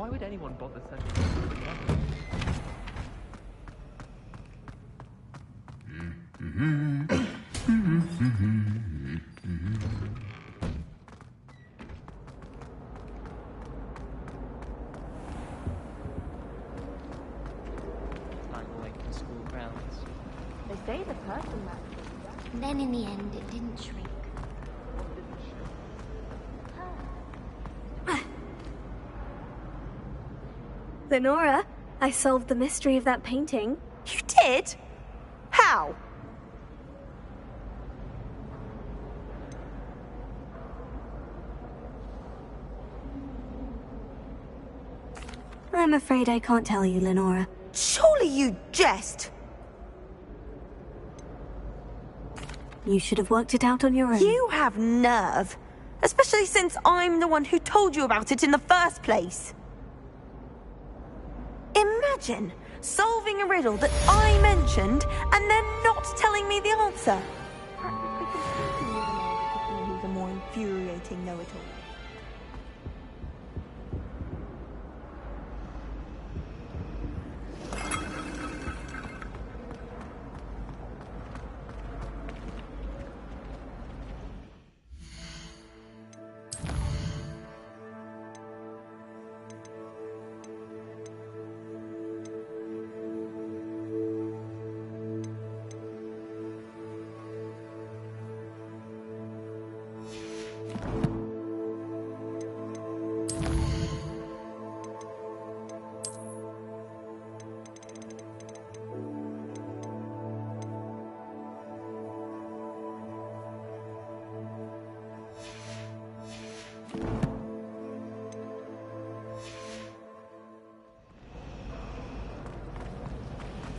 Why would anyone bother sending them together? Time away from school grounds. They say the person that. And then in the end, it didn't shrink. Lenora, I solved the mystery of that painting. You did? How? I'm afraid I can't tell you, Lenora. Surely you jest. You should have worked it out on your own. You have nerve. Especially since I'm the one who told you about it in the first place. Imagine solving a riddle that I mentioned and then not telling me the answer. Practically confusing me than who's a more infuriating know-it-all.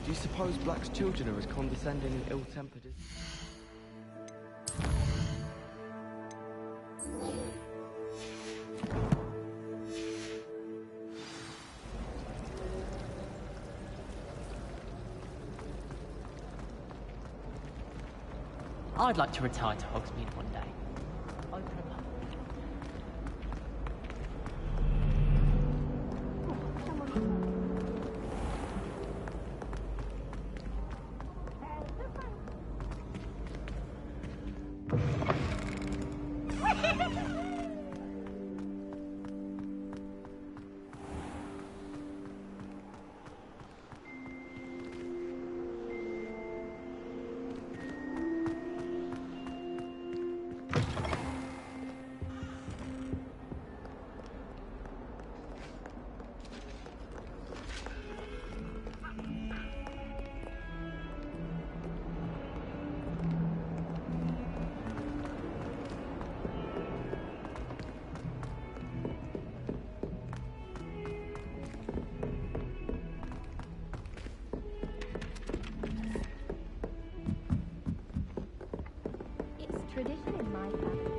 Do you suppose Black's children are as condescending and ill-tempered as... I'd like to retire to Hogsmeade one day. Open them up. Tradition in my family.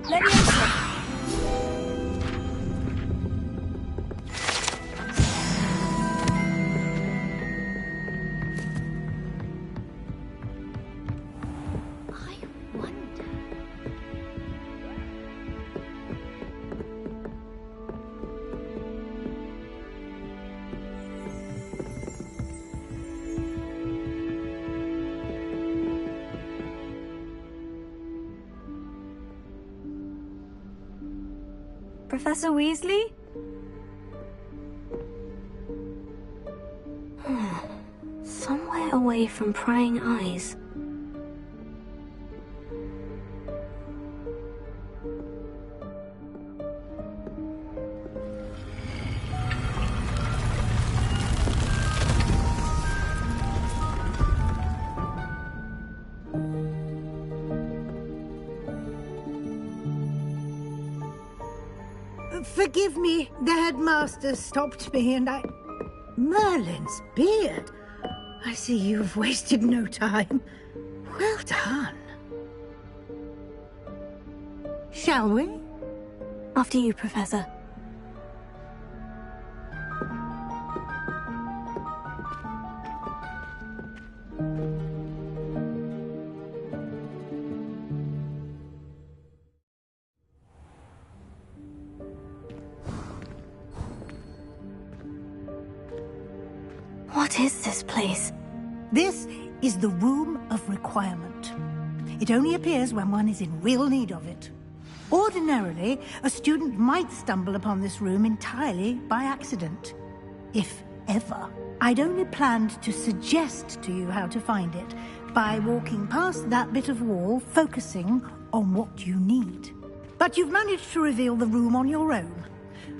Let me enter. Professor Weasley? Somewhere away from prying eyes. Forgive me, the headmaster stopped me and I... Merlin's beard. I see you've wasted no time. Well done. Shall we? After you, Professor. What is this place? This is the Room of Requirement. It only appears when one is in real need of it. Ordinarily, a student might stumble upon this room entirely by accident. If ever. I'd only planned to suggest to you how to find it by walking past that bit of wall, focusing on what you need. But you've managed to reveal the room on your own.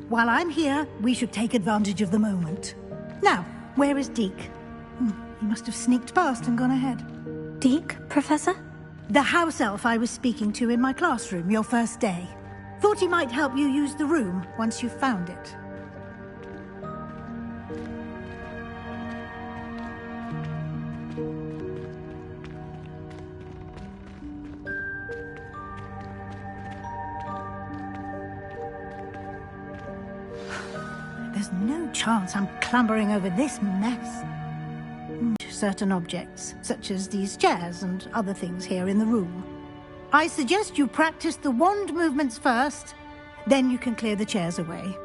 While I'm here, we should take advantage of the moment. Now, where is Deke? He must have sneaked past and gone ahead. Deke, Professor? The house elf I was speaking to in my classroom your first day. Thought he might help you use the room once you've found it. There's no chance I'm clambering over this mess. Certain objects, such as these chairs and other things here in the room. I suggest you practice the wand movements first, then you can clear the chairs away.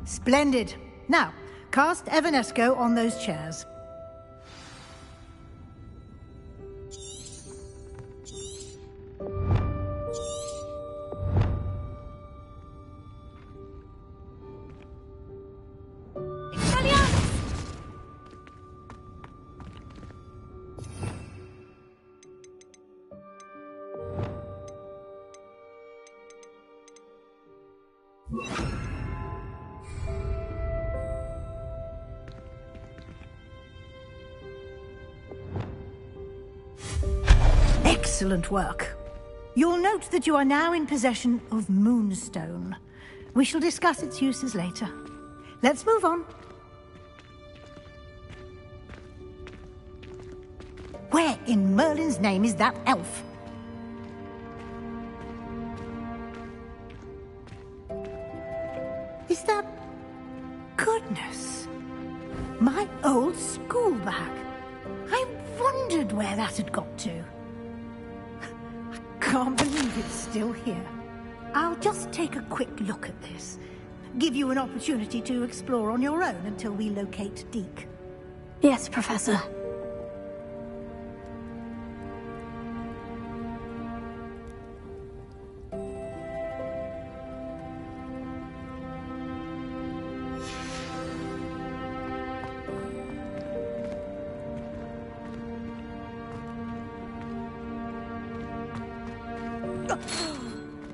Splendid. Now, cast Evanesco on those chairs. Excellent work. You'll note that you are now in possession of Moonstone. We shall discuss its uses later. Let's move on. Where in Merlin's name is that elf? Is that... Goodness. My old school bag. I wondered where that had got to. Can't believe it's still here. I'll just take a quick look at this. Give you an opportunity to explore on your own until we locate Deke. Yes, Professor.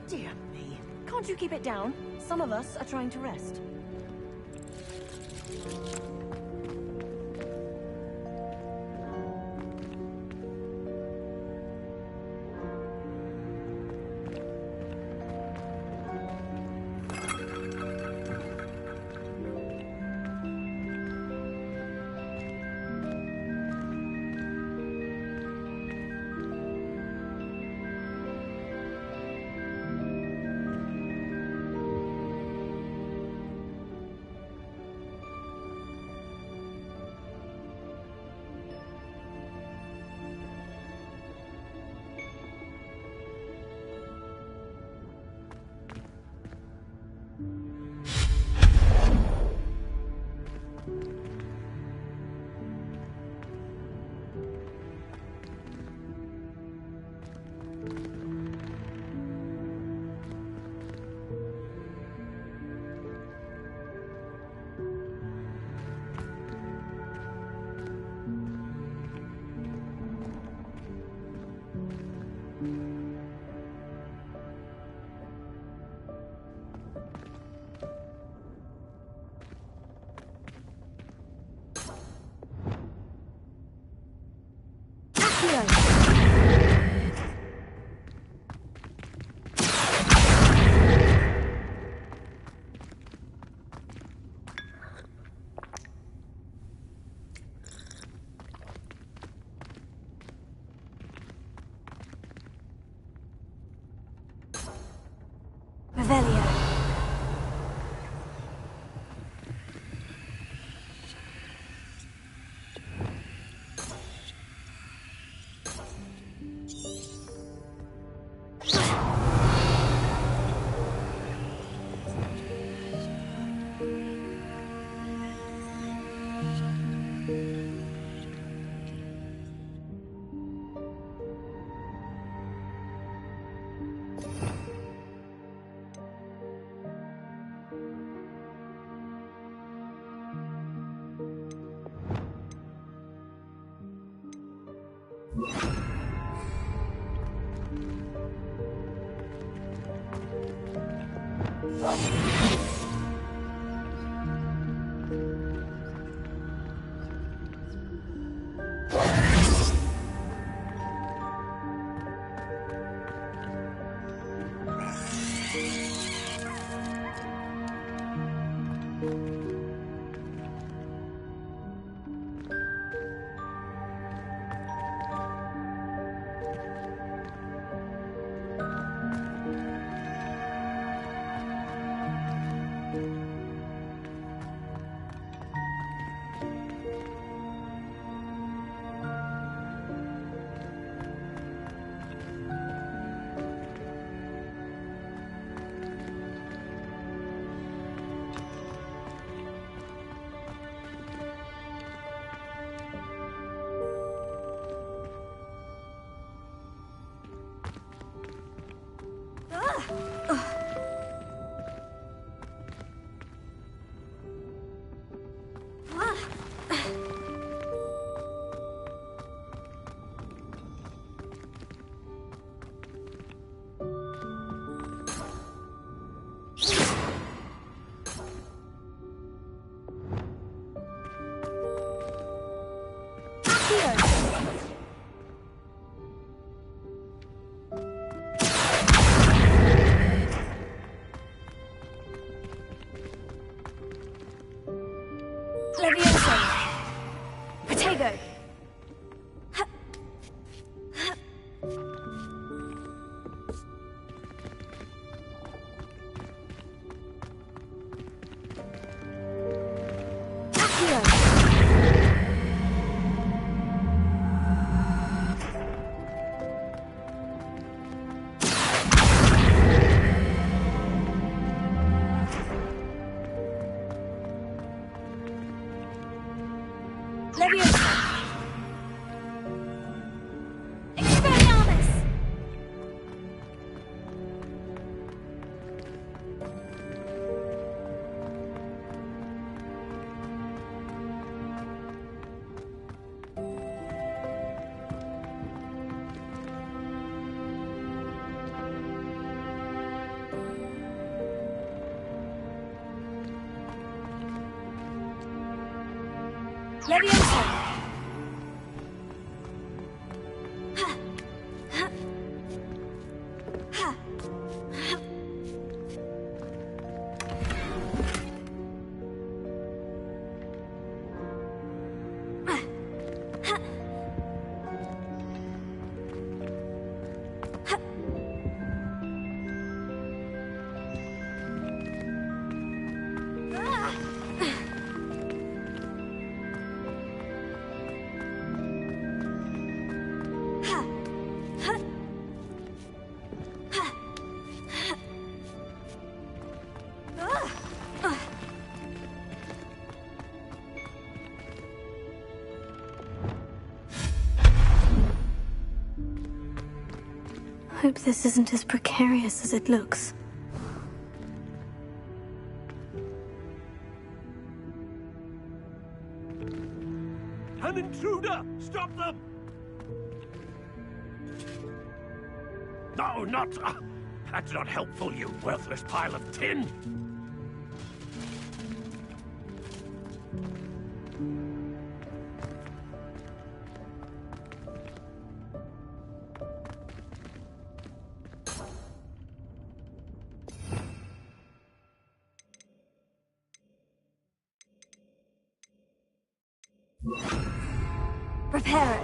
Dear me. Can't you keep it down? Some of us are trying to rest. Leviosa! Hope this isn't as precarious as it looks. An intruder! Stop them! No, not... that's not helpful, you worthless pile of tin! Reparo.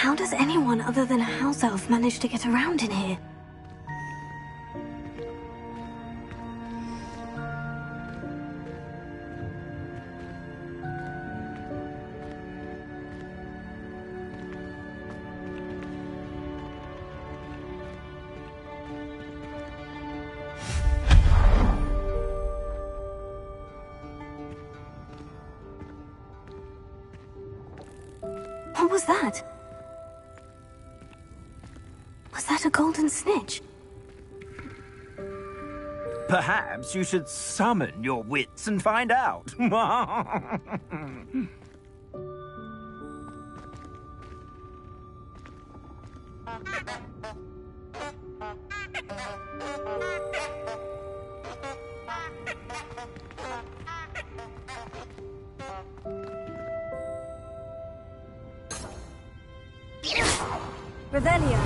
How does anyone other than a house elf manage to get around in here? What was that? Was that a golden snitch? Perhaps you should summon your wits and find out. Revelio.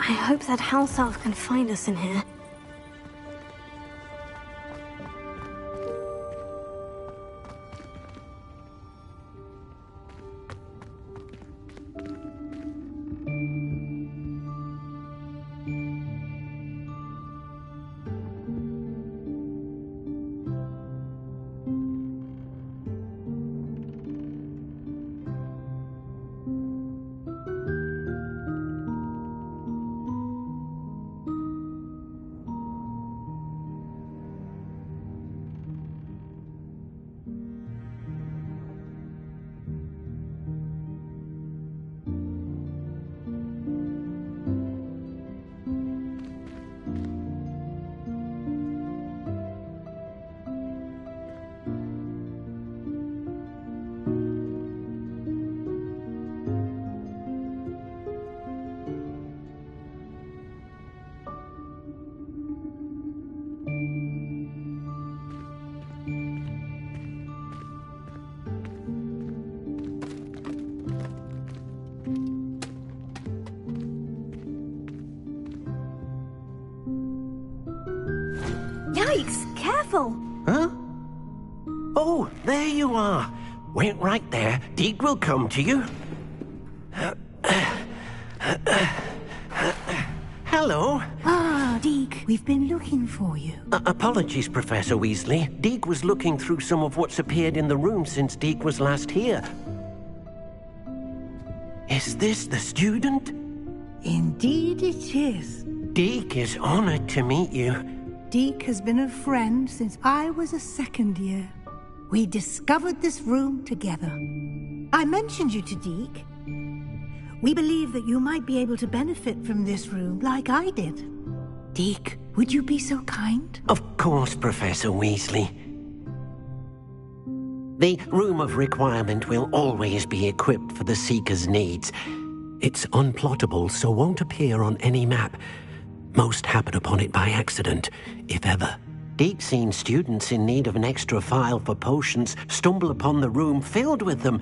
I hope that house elf can find us in here. Yikes! Careful! Huh? Oh, there you are. Wait right there. Deke will come to you. Hello. Ah, Deke, we've been looking for you. Apologies, Professor Weasley. Deke was looking through some of what's appeared in the room since Deke was last here. Is this the student? Indeed it is. Deke is honored to meet you. Deke has been a friend since I was a second year. We discovered this room together. I mentioned you to Deke. We believe that you might be able to benefit from this room like I did. Deke, would you be so kind? Of course, Professor Weasley. The Room of Requirement will always be equipped for the Seeker's needs. It's unplottable, so won't appear on any map. Most happen upon it by accident, if ever. Deke's seen students in need of an extra file for potions stumble upon the room filled with them.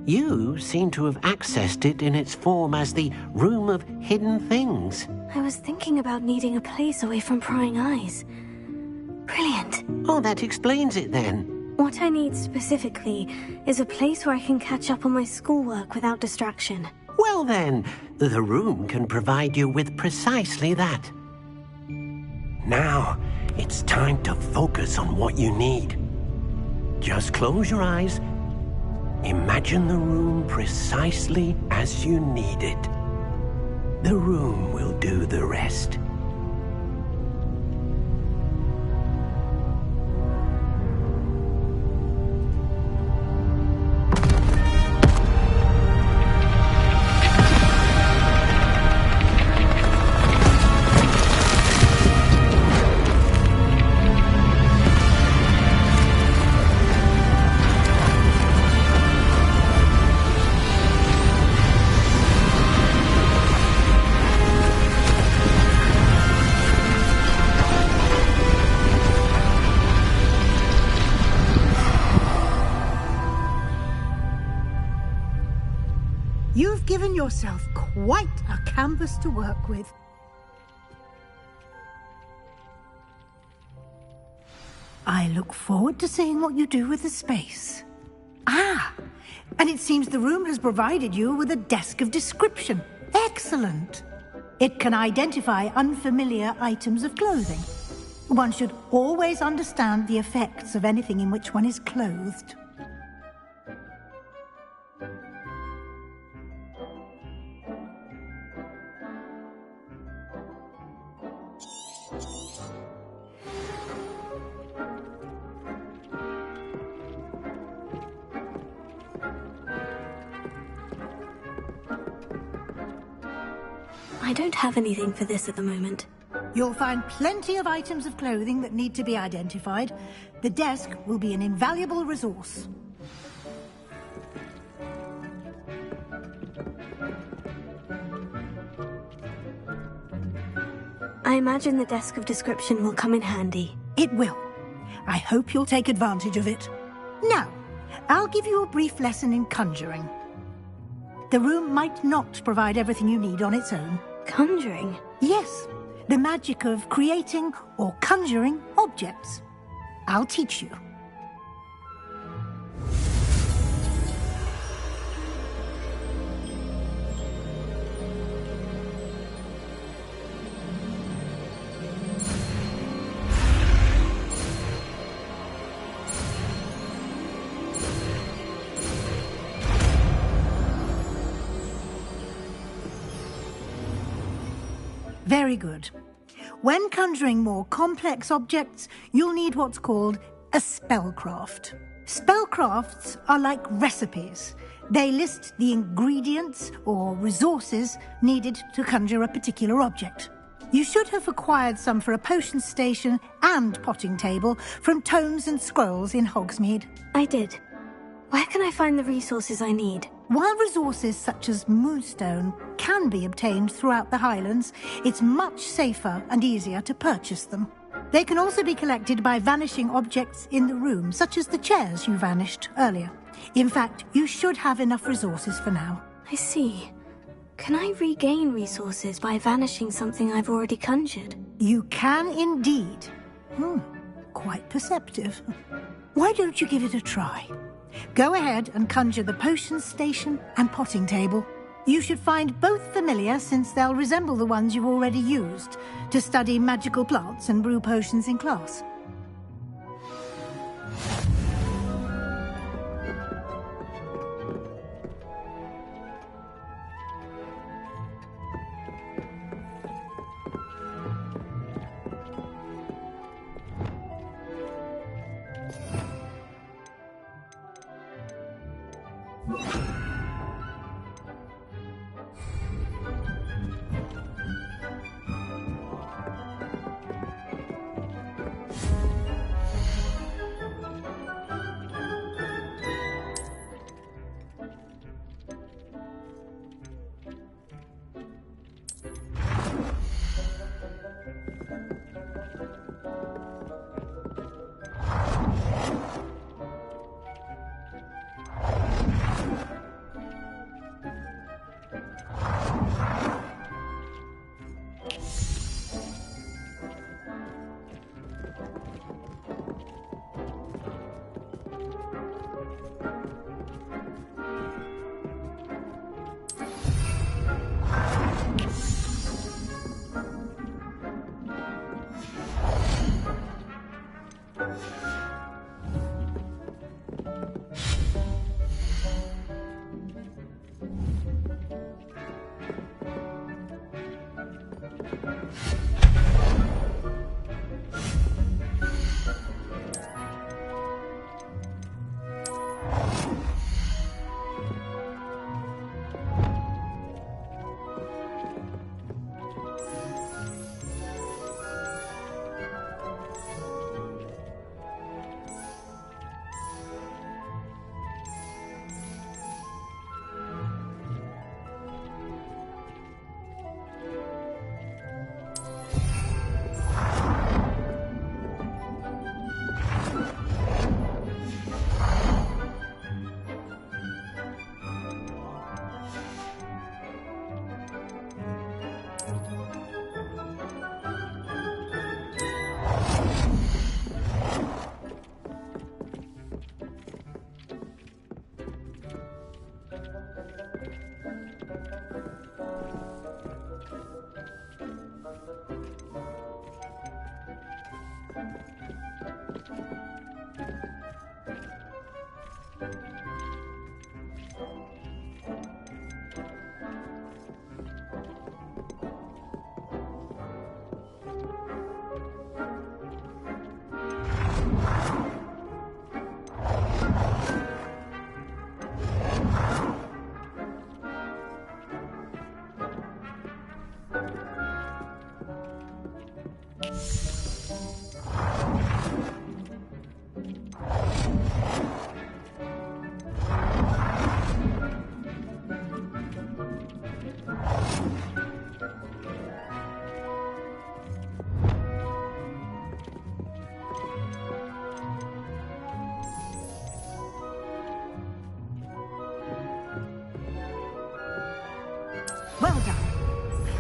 You seem to have accessed it in its form as the Room of Hidden Things. I was thinking about needing a place away from prying eyes. Brilliant. Oh, that explains it then. What I need specifically is a place where I can catch up on my schoolwork without distraction. Well then, the room can provide you with precisely that. Now, it's time to focus on what you need. Just close your eyes. Imagine the room precisely as you need it. The room will do the rest. You've given yourself quite a canvas to work with. I look forward to seeing what you do with the space. Ah, and it seems the room has provided you with a desk of description. Excellent. It can identify unfamiliar items of clothing. One should always understand the effects of anything in which one is clothed. I don't have anything for this at the moment. You'll find plenty of items of clothing that need to be identified. The desk will be an invaluable resource. I imagine the desk of description will come in handy. It will. I hope you'll take advantage of it. Now, I'll give you a brief lesson in conjuring. The room might not provide everything you need on its own. Conjuring? Yes, the magic of creating or conjuring objects. I'll teach you. Very good. When conjuring more complex objects, you'll need what's called a spellcraft. Spellcrafts are like recipes. They list the ingredients or resources needed to conjure a particular object. You should have acquired some for a potion station and potting table from tomes and scrolls in Hogsmeade. I did. Where can I find the resources I need? While resources such as moonstone can be obtained throughout the Highlands, it's much safer and easier to purchase them. They can also be collected by vanishing objects in the room, such as the chairs you vanished earlier. In fact, you should have enough resources for now. I see. Can I regain resources by vanishing something I've already conjured? You can indeed. Quite perceptive. Why don't you give it a try? Go ahead and conjure the potion station and potting table. You should find both familiar, since they'll resemble the ones you've already used to study magical plants and brew potions in class.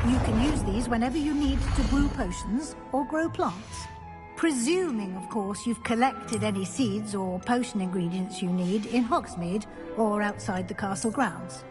You can use these whenever you need to brew potions or grow plants. Presuming, of course, you've collected any seeds or potion ingredients you need in Hogsmeade or outside the castle grounds.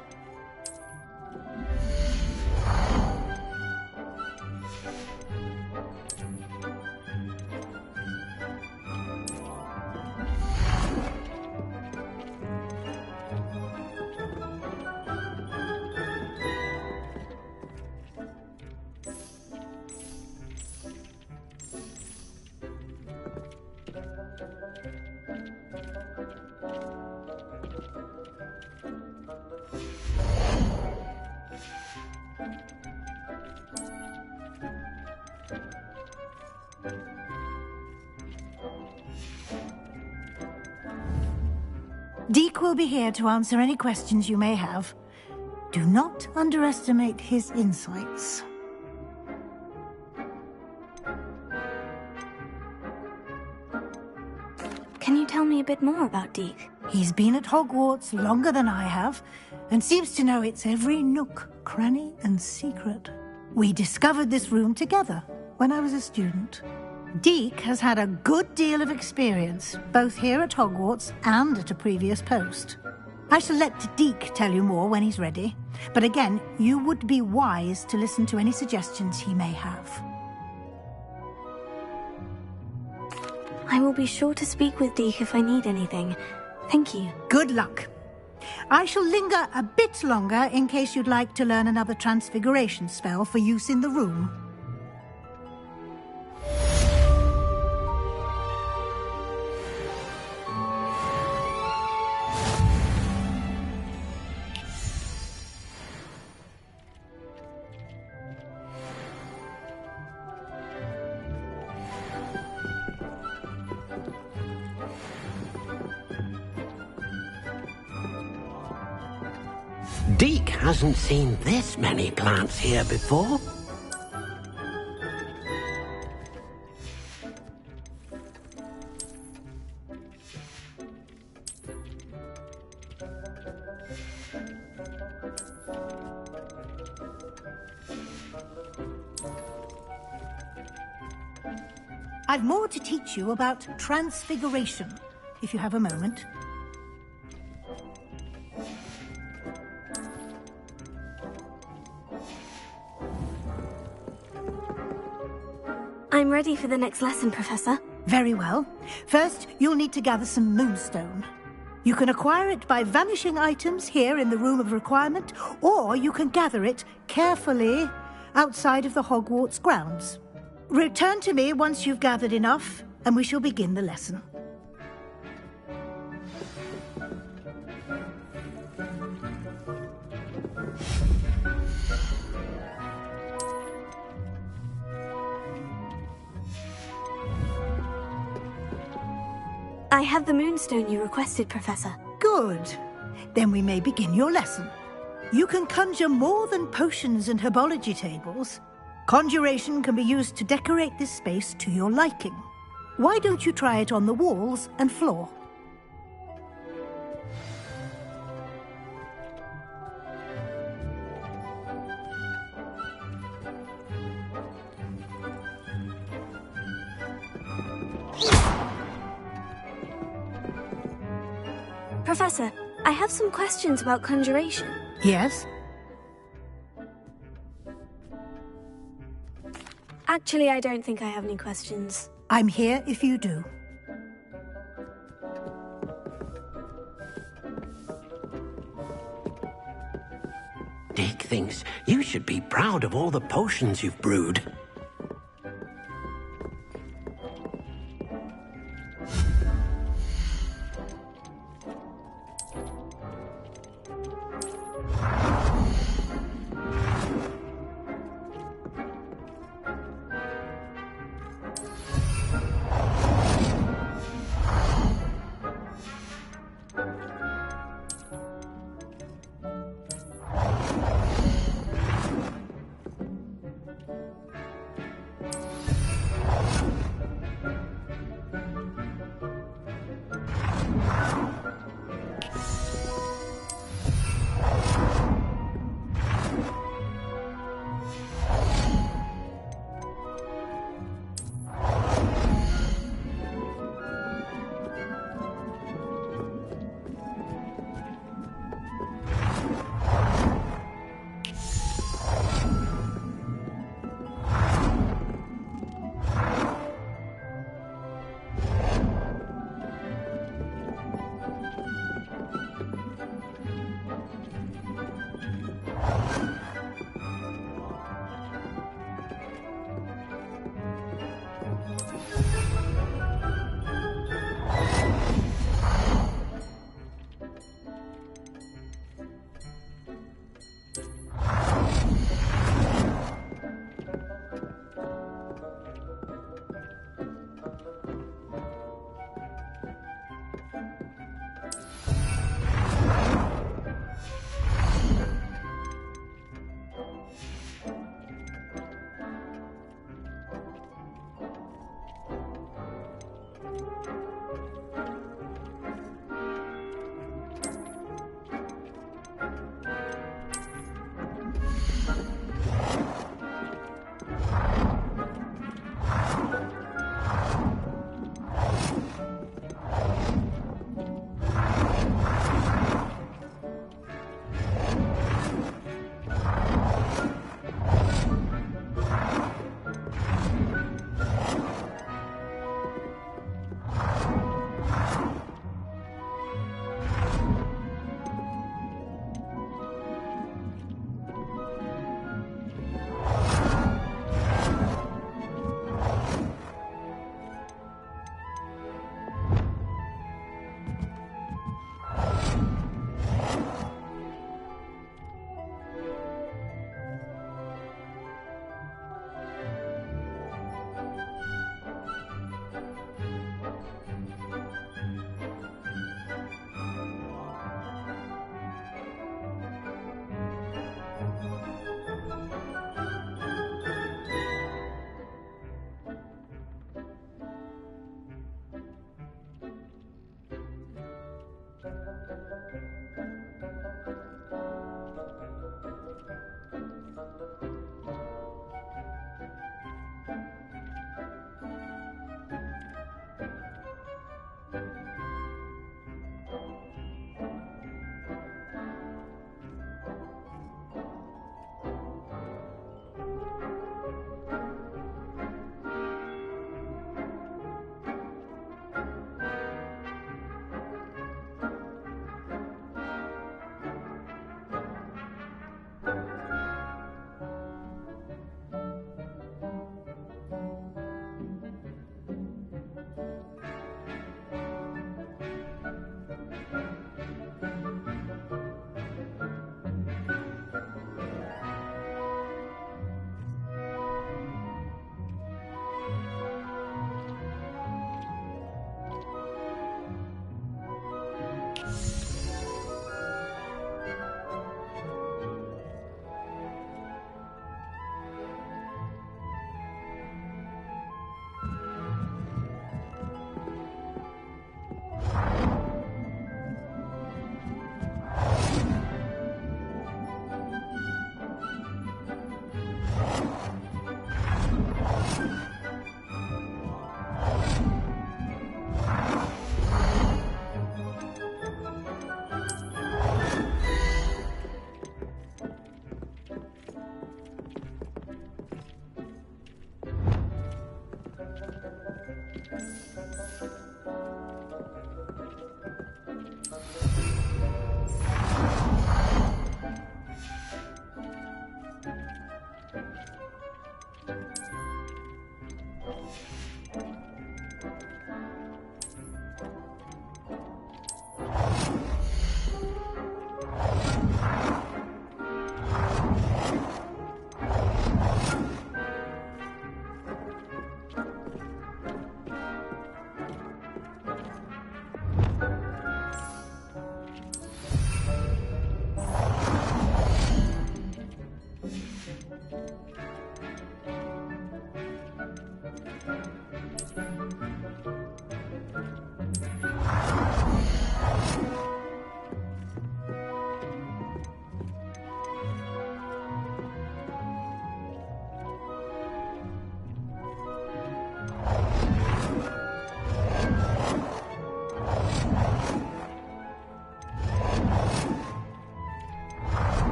Deke will be here to answer any questions you may have. Do not underestimate his insights. Can you tell me a bit more about Deke? He's been at Hogwarts longer than I have, and seems to know its every nook, cranny, and secret. We discovered this room together when I was a student. Deke has had a good deal of experience, both here at Hogwarts and at a previous post. I shall let Deke tell you more when he's ready, but again, you would be wise to listen to any suggestions he may have. I will be sure to speak with Deke if I need anything. Thank you. Good luck. I shall linger a bit longer in case you'd like to learn another transfiguration spell for use in the room. Deke hasn't seen this many plants here before. I've more to teach you about transfiguration, if you have a moment. I'm ready for the next lesson, Professor. Very well. First, you'll need to gather some moonstone. You can acquire it by vanishing items here in the Room of Requirement, or you can gather it carefully outside of the Hogwarts grounds. Return to me once you've gathered enough, and we shall begin the lesson. I have the moonstone you requested, Professor. Good. Then we may begin your lesson. You can conjure more than potions and herbology tables. Conjuration can be used to decorate this space to your liking. Why don't you try it on the walls and floor? Professor, I have some questions about conjuration. Yes? Actually, I don't think I have any questions. I'm here if you do. Deke thinks you should be proud of all the potions you've brewed.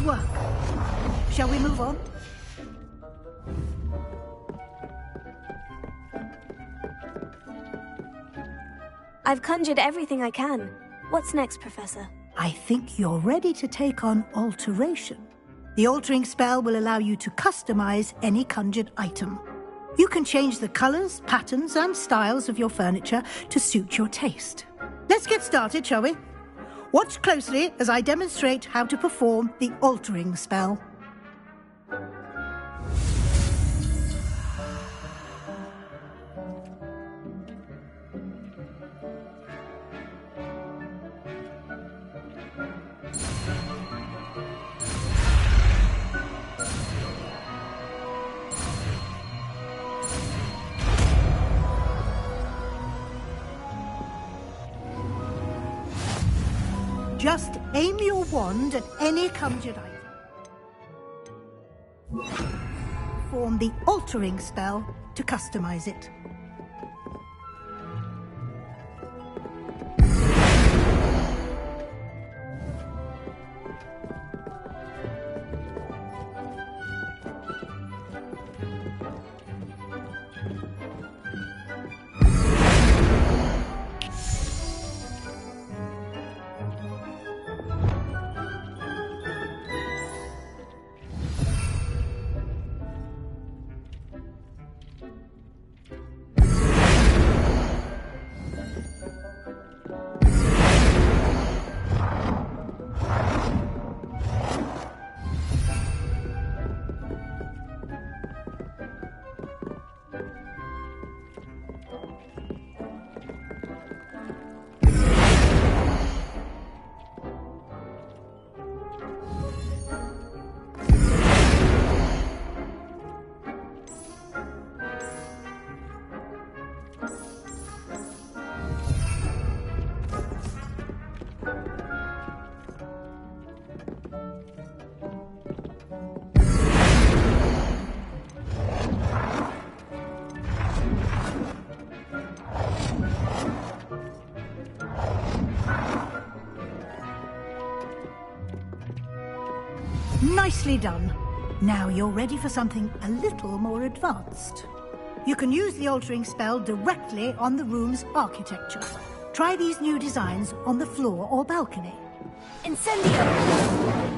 work. Shall we move on? I've conjured everything I can. What's next, Professor? I think you're ready to take on alteration. The altering spell will allow you to customize any conjured item. You can change the colors, patterns, and styles of your furniture to suit your taste. Let's get started, shall we? Watch closely as I demonstrate how to perform the altering spell. Just aim your wand at any conjured item. Form the altering spell to customize it. Nicely done. Now you're ready for something a little more advanced. You can use the altering spell directly on the room's architecture. Try these new designs on the floor or balcony. Incendio!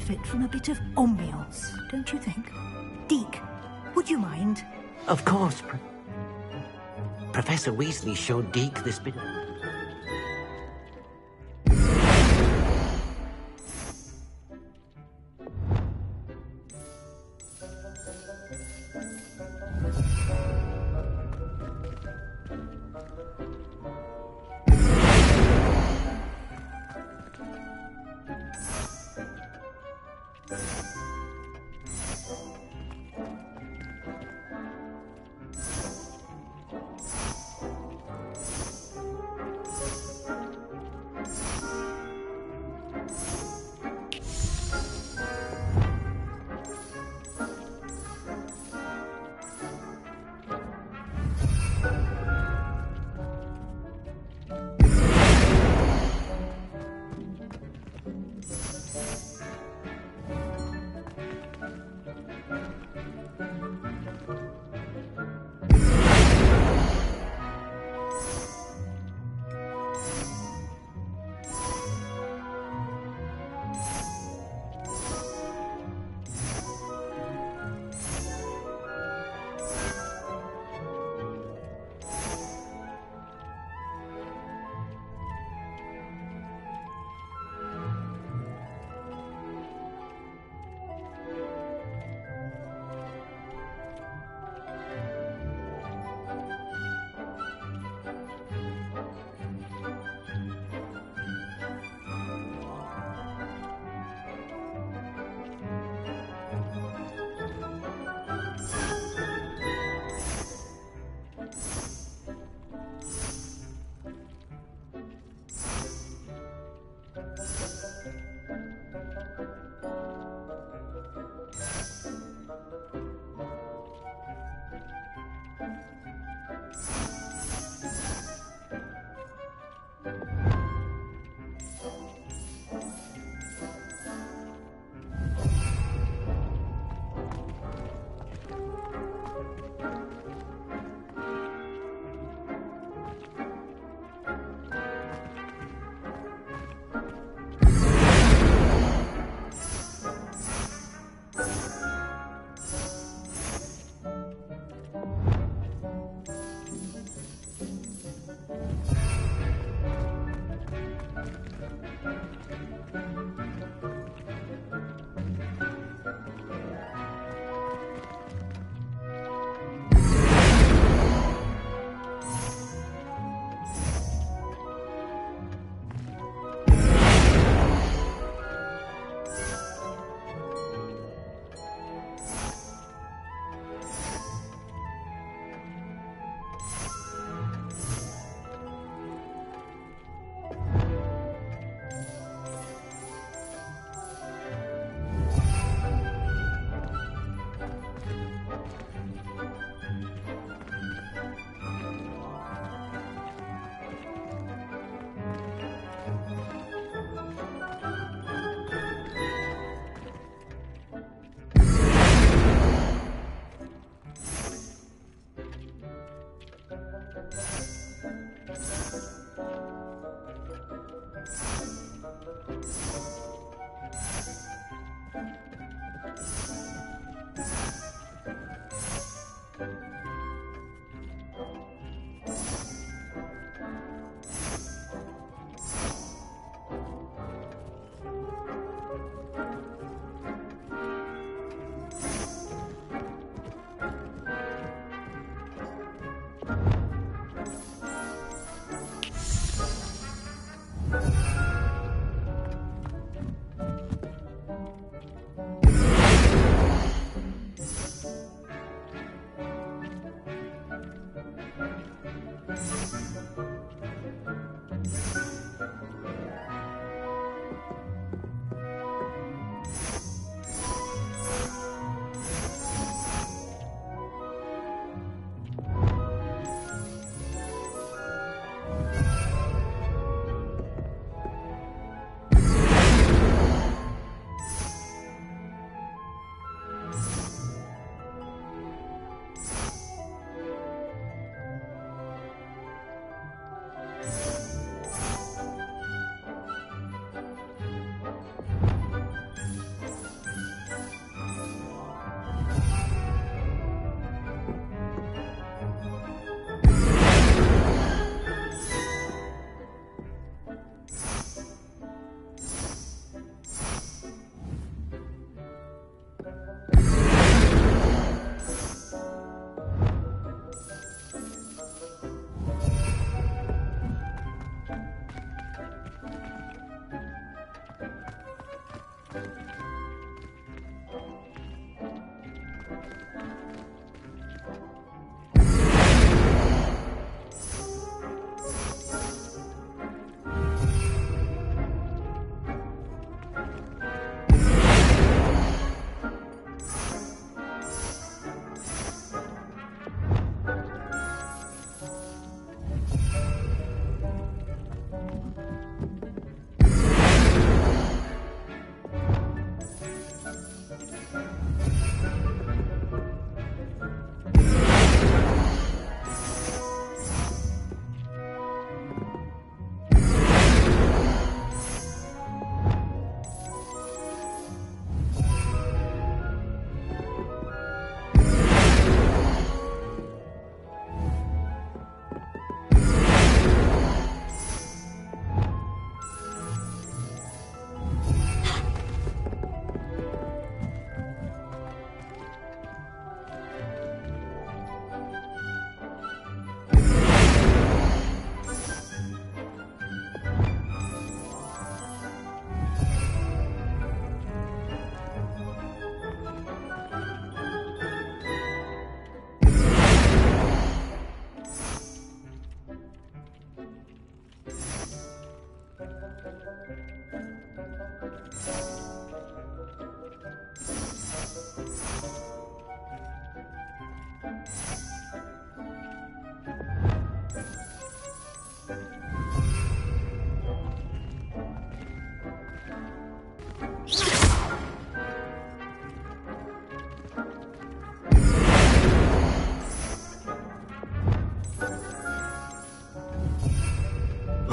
benefit from a bit of ambiance, don't you think? Deke, would you mind? Of course, Professor Weasley showed Deke this bit of...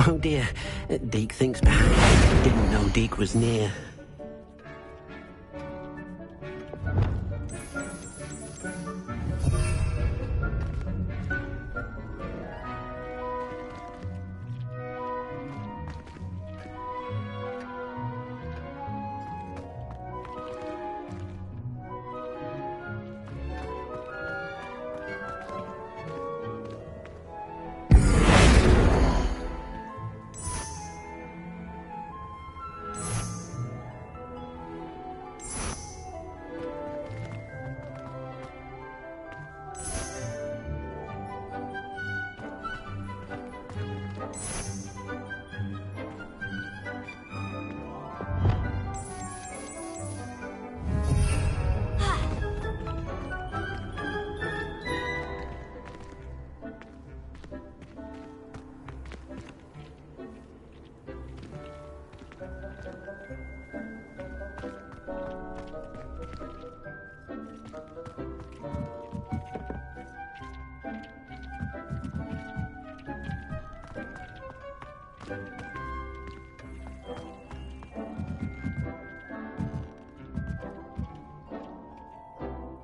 Oh dear, Deke thinks perhaps he didn't know Deke was near.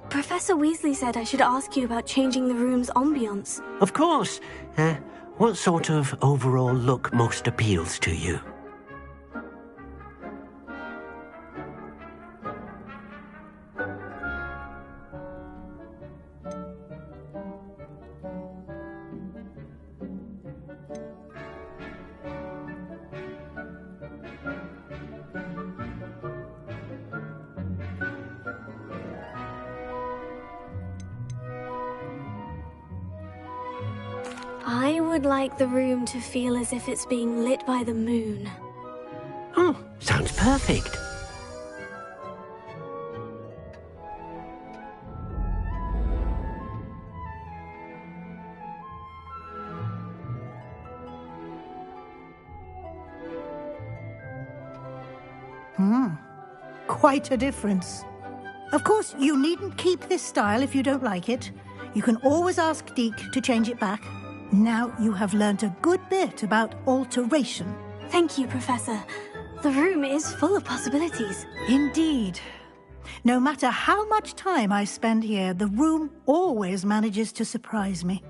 Professor Weasley said I should ask you about changing the room's ambience. Of course. What sort of overall look most appeals to you? I would like the room to feel as if it's being lit by the moon. Oh, sounds perfect. Quite a difference. Of course, you needn't keep this style if you don't like it. You can always ask Deke to change it back. Now you have learnt a good bit about alteration. Thank you, Professor. The room is full of possibilities. Indeed. No matter how much time I spend here, the room always manages to surprise me.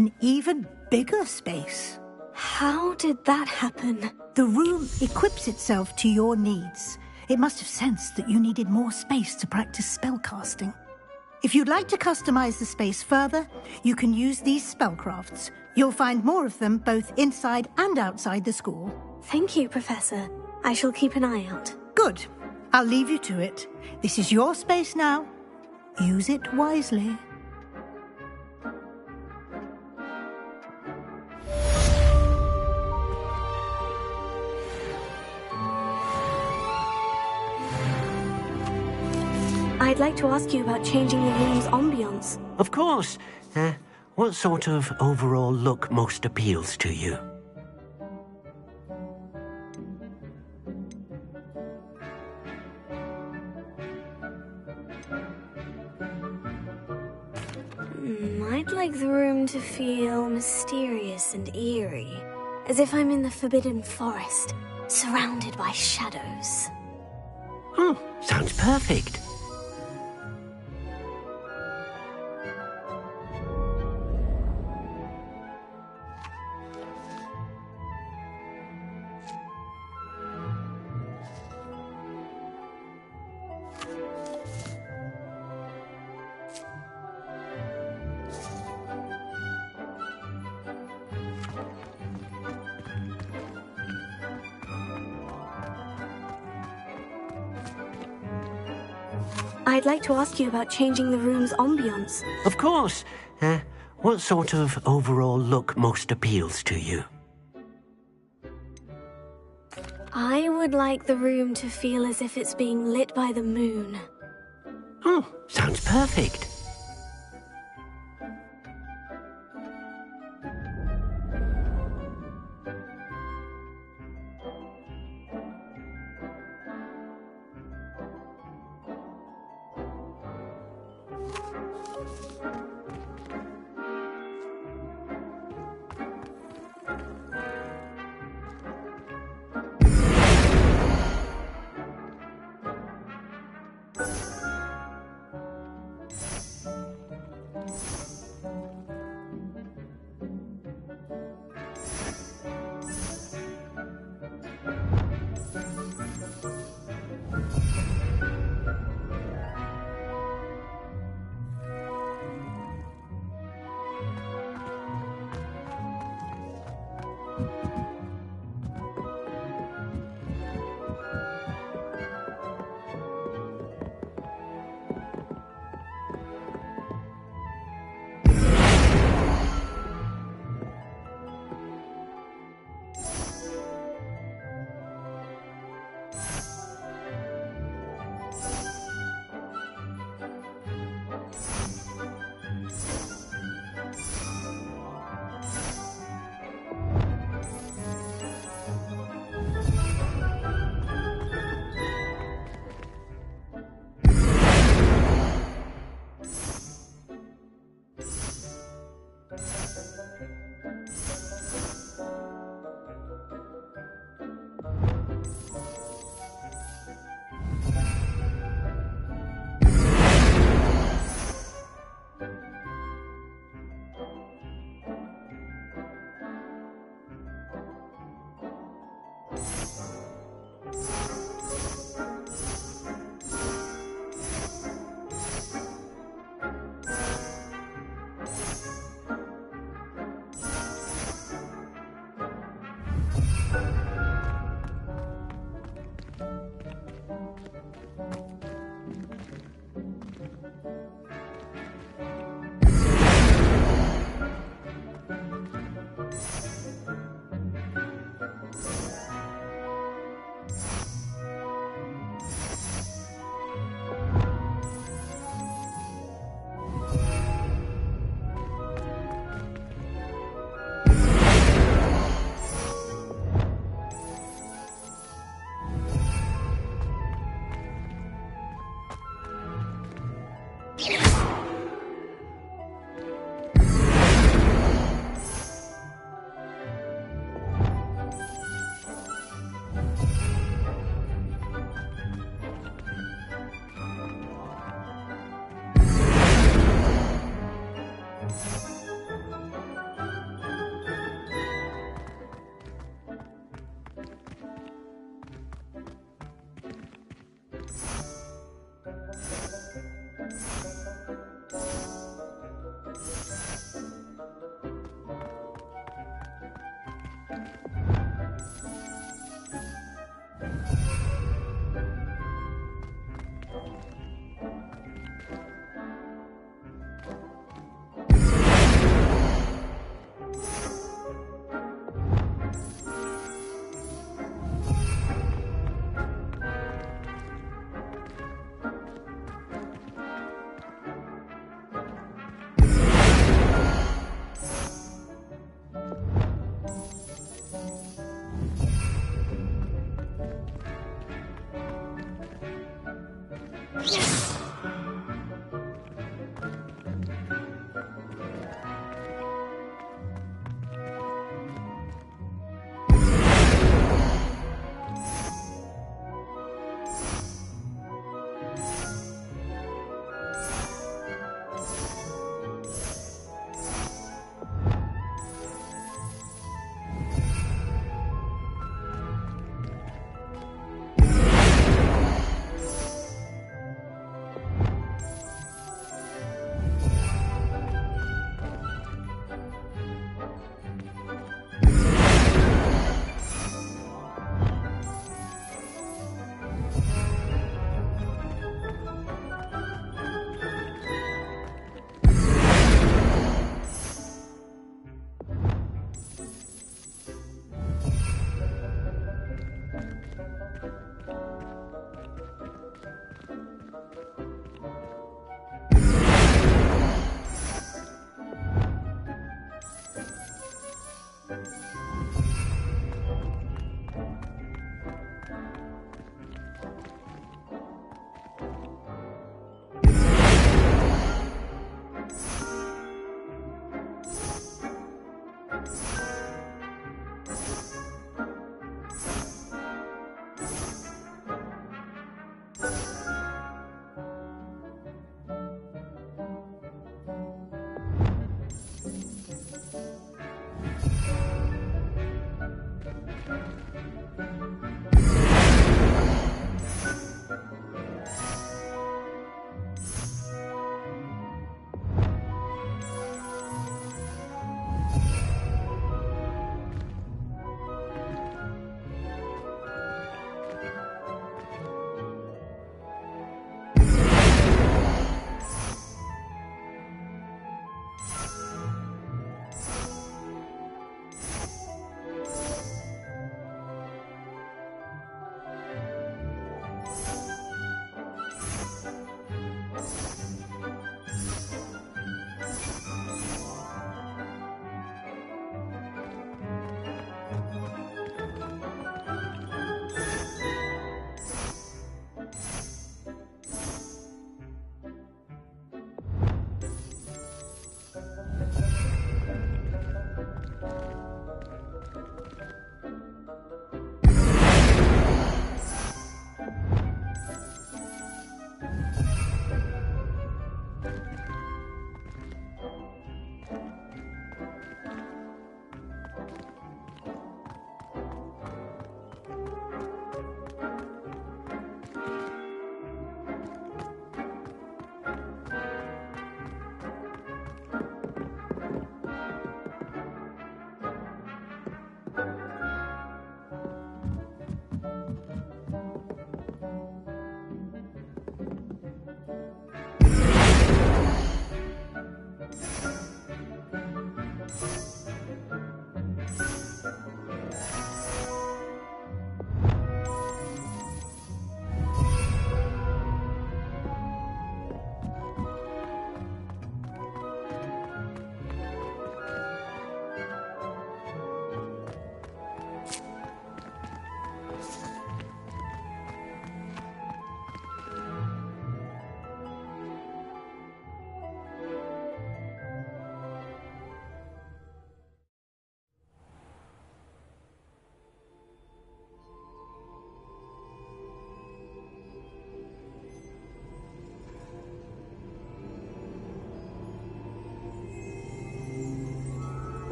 an even bigger space. How did that happen? The room equips itself to your needs. It must have sensed that you needed more space to practice spellcasting. If you'd like to customize the space further, you can use these spellcrafts. You'll find more of them both inside and outside the school. Thank you, Professor. I shall keep an eye out. Good. I'll leave you to it. This is your space now. Use it wisely. I'd like to ask you about changing the room's ambience. Of course. What sort of overall look most appeals to you? I'd like the room to feel mysterious and eerie, as if I'm in the Forbidden Forest, surrounded by shadows. Sounds perfect. I'd like to ask you about changing the room's ambience. Of course. What sort of overall look most appeals to you? I would like the room to feel as if it's being lit by the moon. Sounds perfect.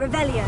Revelio.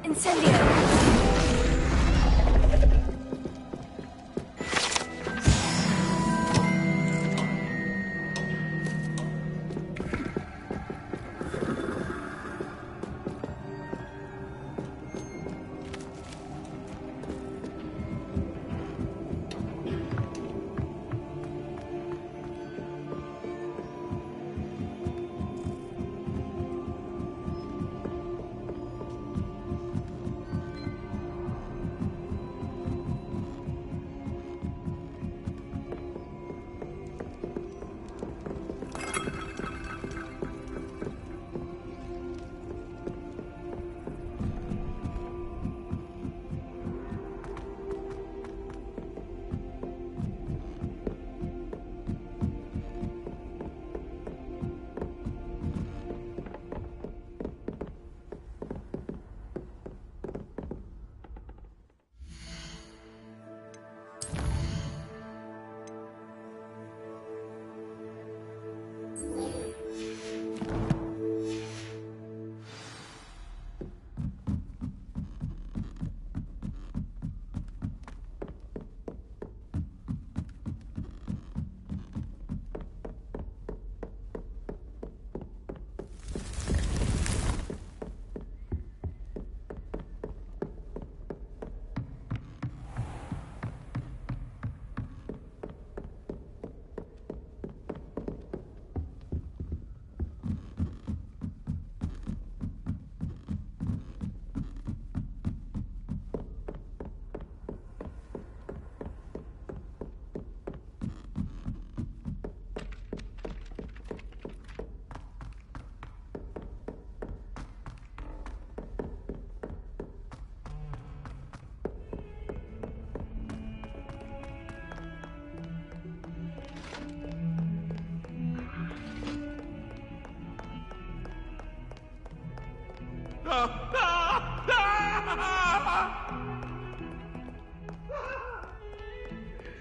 Incendio.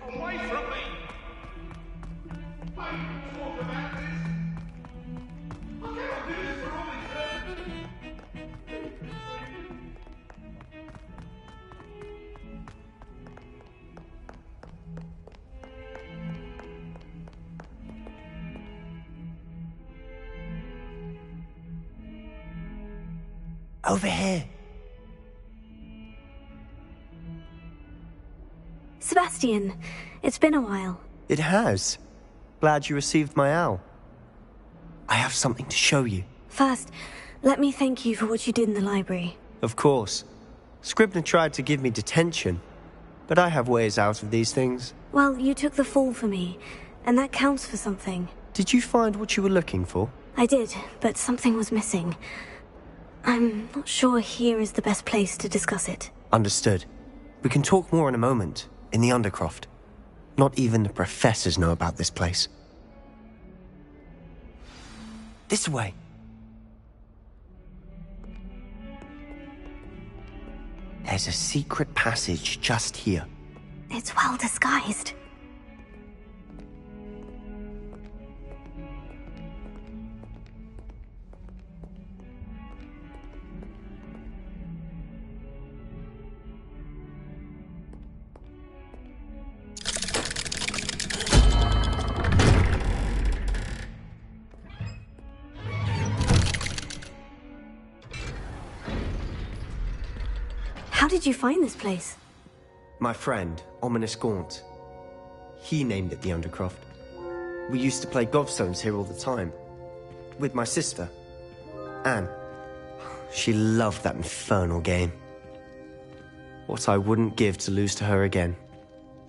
Away from me! I talk about this. I cannot do this for all eternity. Over here. Sebastian, it's been a while. It has. Glad you received my owl. I have something to show you. First, let me thank you for what you did in the library. Of course. Scribner tried to give me detention, but I have ways out of these things. Well, you took the fall for me, and that counts for something. Did you find what you were looking for? I did, but something was missing. I'm not sure here is the best place to discuss it. Understood. We can talk more in a moment, in the Undercroft. Not even the professors know about this place. This way. There's a secret passage just here. It's well disguised. How did you find this place? My friend, Ominous Gaunt. He named it the Undercroft. We used to play gobstones here all the time. With my sister, Anne. She loved that infernal game. What I wouldn't give to lose to her again.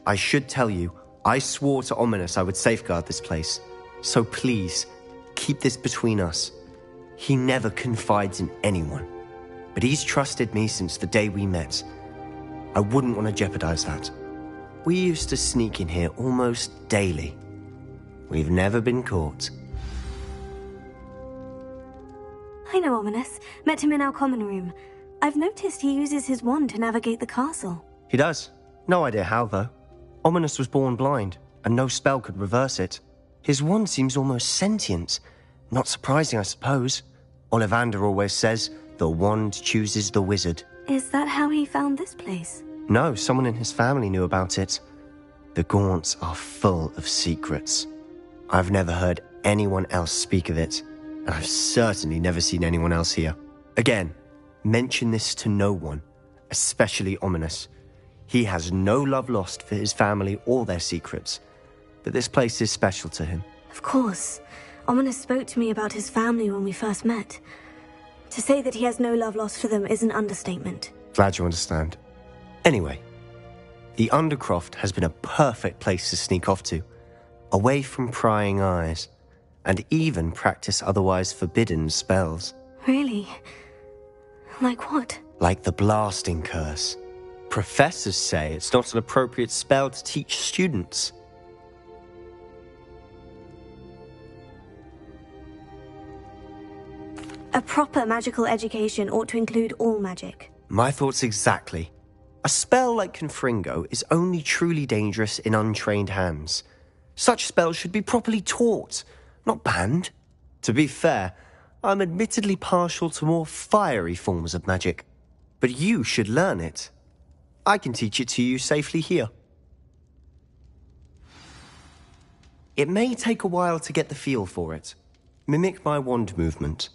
I should tell you, I swore to Ominous I would safeguard this place. So please, keep this between us. He never confides in anyone, but he's trusted me since the day we met. I wouldn't want to jeopardize that. We used to sneak in here almost daily. We've never been caught. I know Ominous. Met him in our common room. I've noticed he uses his wand to navigate the castle. He does. No idea how, though. Ominous was born blind, and no spell could reverse it. His wand seems almost sentient. Not surprising, I suppose. Ollivander always says, the wand chooses the wizard. Is that how he found this place? No, someone in his family knew about it. The Gaunts are full of secrets. I've never heard anyone else speak of it, and I've certainly never seen anyone else here. Again, mention this to no one, especially Ominous. He has no love lost for his family or their secrets, but this place is special to him. Of course. Ominous spoke to me about his family when we first met. To say that he has no love lost for them is an understatement. Glad you understand. Anyway, the Undercroft has been a perfect place to sneak off to, away from prying eyes, and even practice otherwise forbidden spells. Really? Like what? Like the blasting curse. Professors say it's not an appropriate spell to teach students. A proper magical education ought to include all magic. My thoughts exactly. A spell like Confringo is only truly dangerous in untrained hands. Such spells should be properly taught, not banned. To be fair, I'm admittedly partial to more fiery forms of magic, but you should learn it. I can teach it to you safely here. It may take a while to get the feel for it. Mimic my wand movement.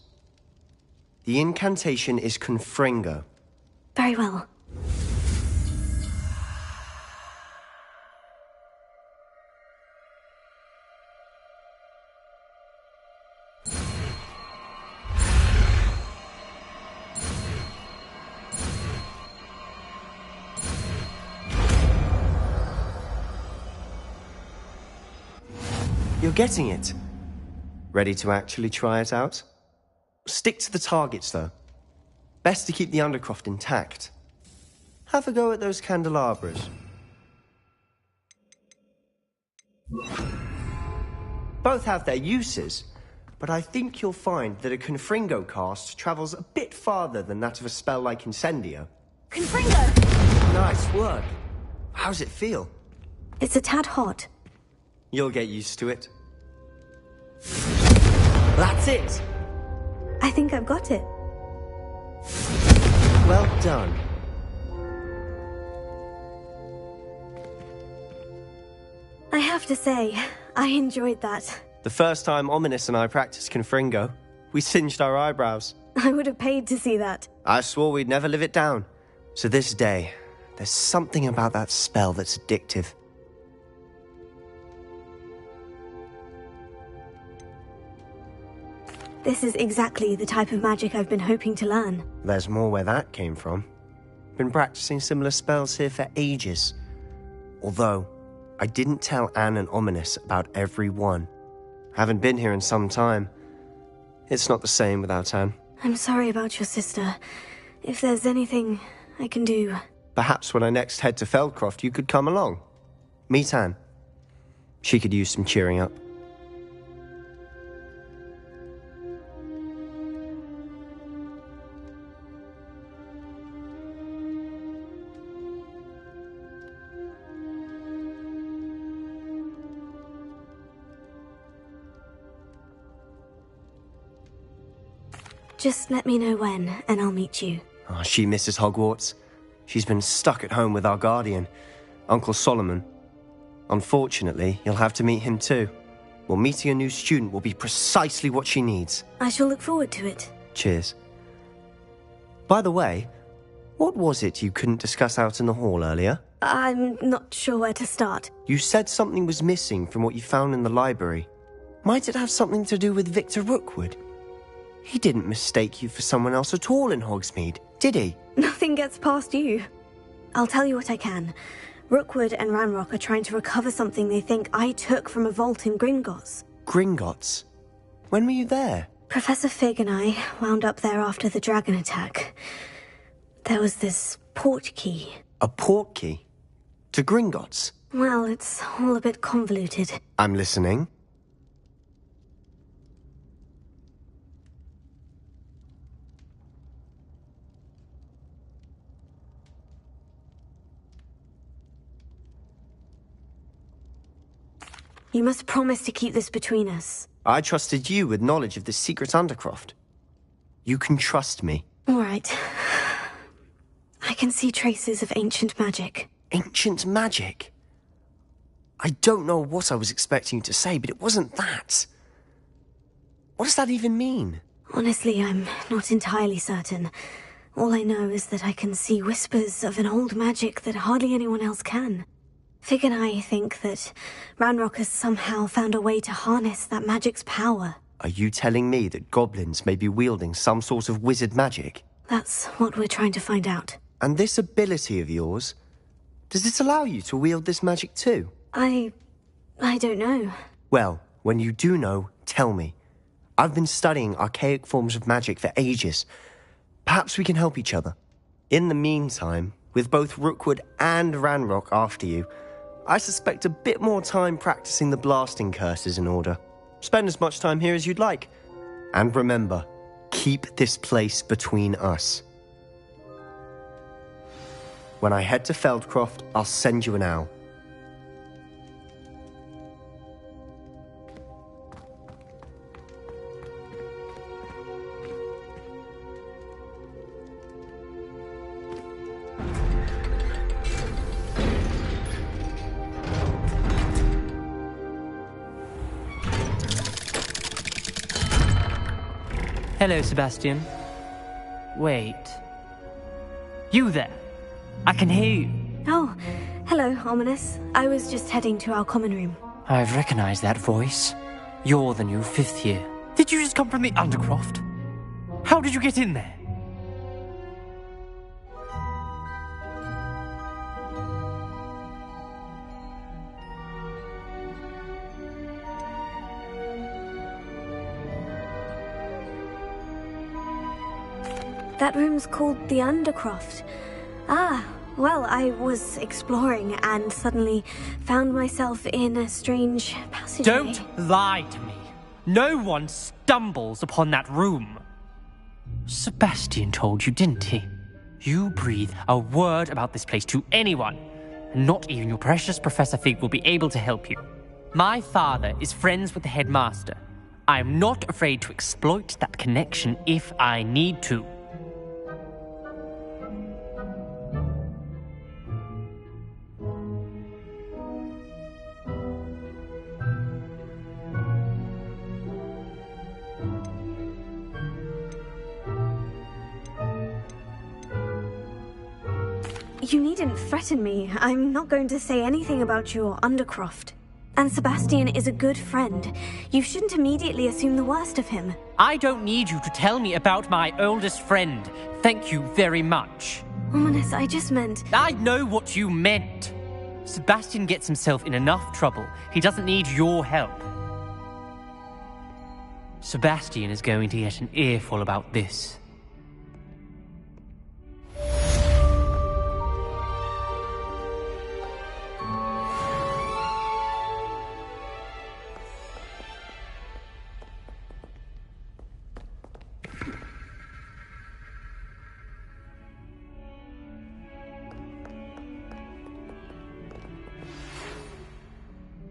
The incantation is Confringo. Very well. You're getting it. Ready to actually try it out? Stick to the targets, though. Best to keep the Undercroft intact. Have a go at those candelabras. Both have their uses, but I think you'll find that a Confringo cast travels a bit farther than that of a spell like Incendio. Confringo! Nice work. How's it feel? It's a tad hot. You'll get used to it. That's it! I think I've got it. Well done. I have to say, I enjoyed that. The first time Ominous and I practiced Confringo, we singed our eyebrows. I would have paid to see that. I swore we'd never live it down. So this day, there's something about that spell that's addictive. This is exactly the type of magic I've been hoping to learn. There's more where that came from. Been practicing similar spells here for ages. Although, I didn't tell Anne and Ominous about every one. Haven't been here in some time. It's not the same without Anne. I'm sorry about your sister. If there's anything I can do... Perhaps when I next head to Feldcroft, you could come along. Meet Anne. She could use some cheering up. Just let me know when, and I'll meet you. Oh, she misses Hogwarts. She's been stuck at home with our guardian, Uncle Solomon. Unfortunately, you'll have to meet him too. Well, meeting a new student will be precisely what she needs. I shall look forward to it. Cheers. By the way, what was it you couldn't discuss out in the hall earlier? I'm not sure where to start. You said something was missing from what you found in the library. Might it have something to do with Victor Rookwood? He didn't mistake you for someone else at all in Hogsmeade, did he? Nothing gets past you. I'll tell you what I can. Rookwood and Ranrock are trying to recover something they think I took from a vault in Gringotts. Gringotts? When were you there? Professor Fig and I wound up there after the dragon attack. There was this port key. A port key? To Gringotts? Well, it's all a bit convoluted. I'm listening. You must promise to keep this between us. I trusted you with knowledge of this secret undercroft. You can trust me. All right. I can see traces of ancient magic. Ancient magic? I don't know what I was expecting you to say, but it wasn't that. What does that even mean? Honestly, I'm not entirely certain. All I know is that I can see whispers of an old magic that hardly anyone else can. Fig and I think that Ranrock has somehow found a way to harness that magic's power. Are you telling me that goblins may be wielding some sort of wizard magic? That's what we're trying to find out. And this ability of yours, does it allow you to wield this magic too? I don't know. Well, when you do know, tell me. I've been studying archaic forms of magic for ages. Perhaps we can help each other. In the meantime, with both Rookwood and Ranrock after you, I suspect a bit more time practicing the blasting curse is in order. Spend as much time here as you'd like. And remember, keep this place between us. When I head to Feldcroft, I'll send you an owl. Hello, Sebastian. Wait. You there? I can hear you. Oh, hello, Ominous. I was just heading to our common room. I've recognized that voice. You're the new 5th year. Did you just come from the Undercroft? How did you get in there? That room's called the Undercroft. Ah, well, I was exploring and suddenly found myself in a strange passageway. Don't lie to me. No one stumbles upon that room. Sebastian told you, didn't he? You breathe a word about this place to anyone, and not even your precious Professor Fig will be able to help you. My father is friends with the headmaster. I am not afraid to exploit that connection if I need to. You needn't threaten me. I'm not going to say anything about your Undercroft. And Sebastian is a good friend. You shouldn't immediately assume the worst of him. I don't need you to tell me about my oldest friend. Thank you very much. Ominous, I just meant... I know what you meant. Sebastian gets himself in enough trouble. He doesn't need your help. Sebastian is going to get an earful about this.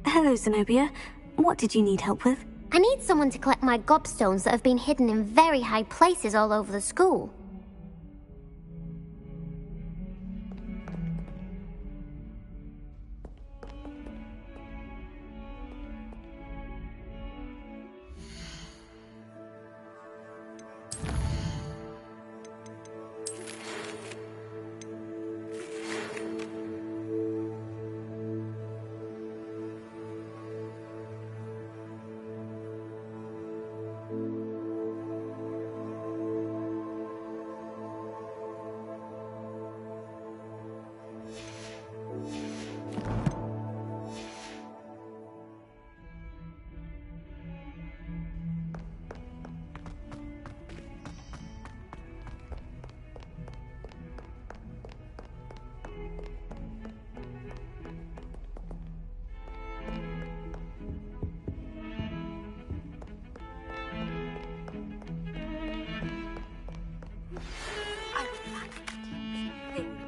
Hello, Zenobia. What did you need help with? I need someone to collect my gobstones that have been hidden in very high places all over the school.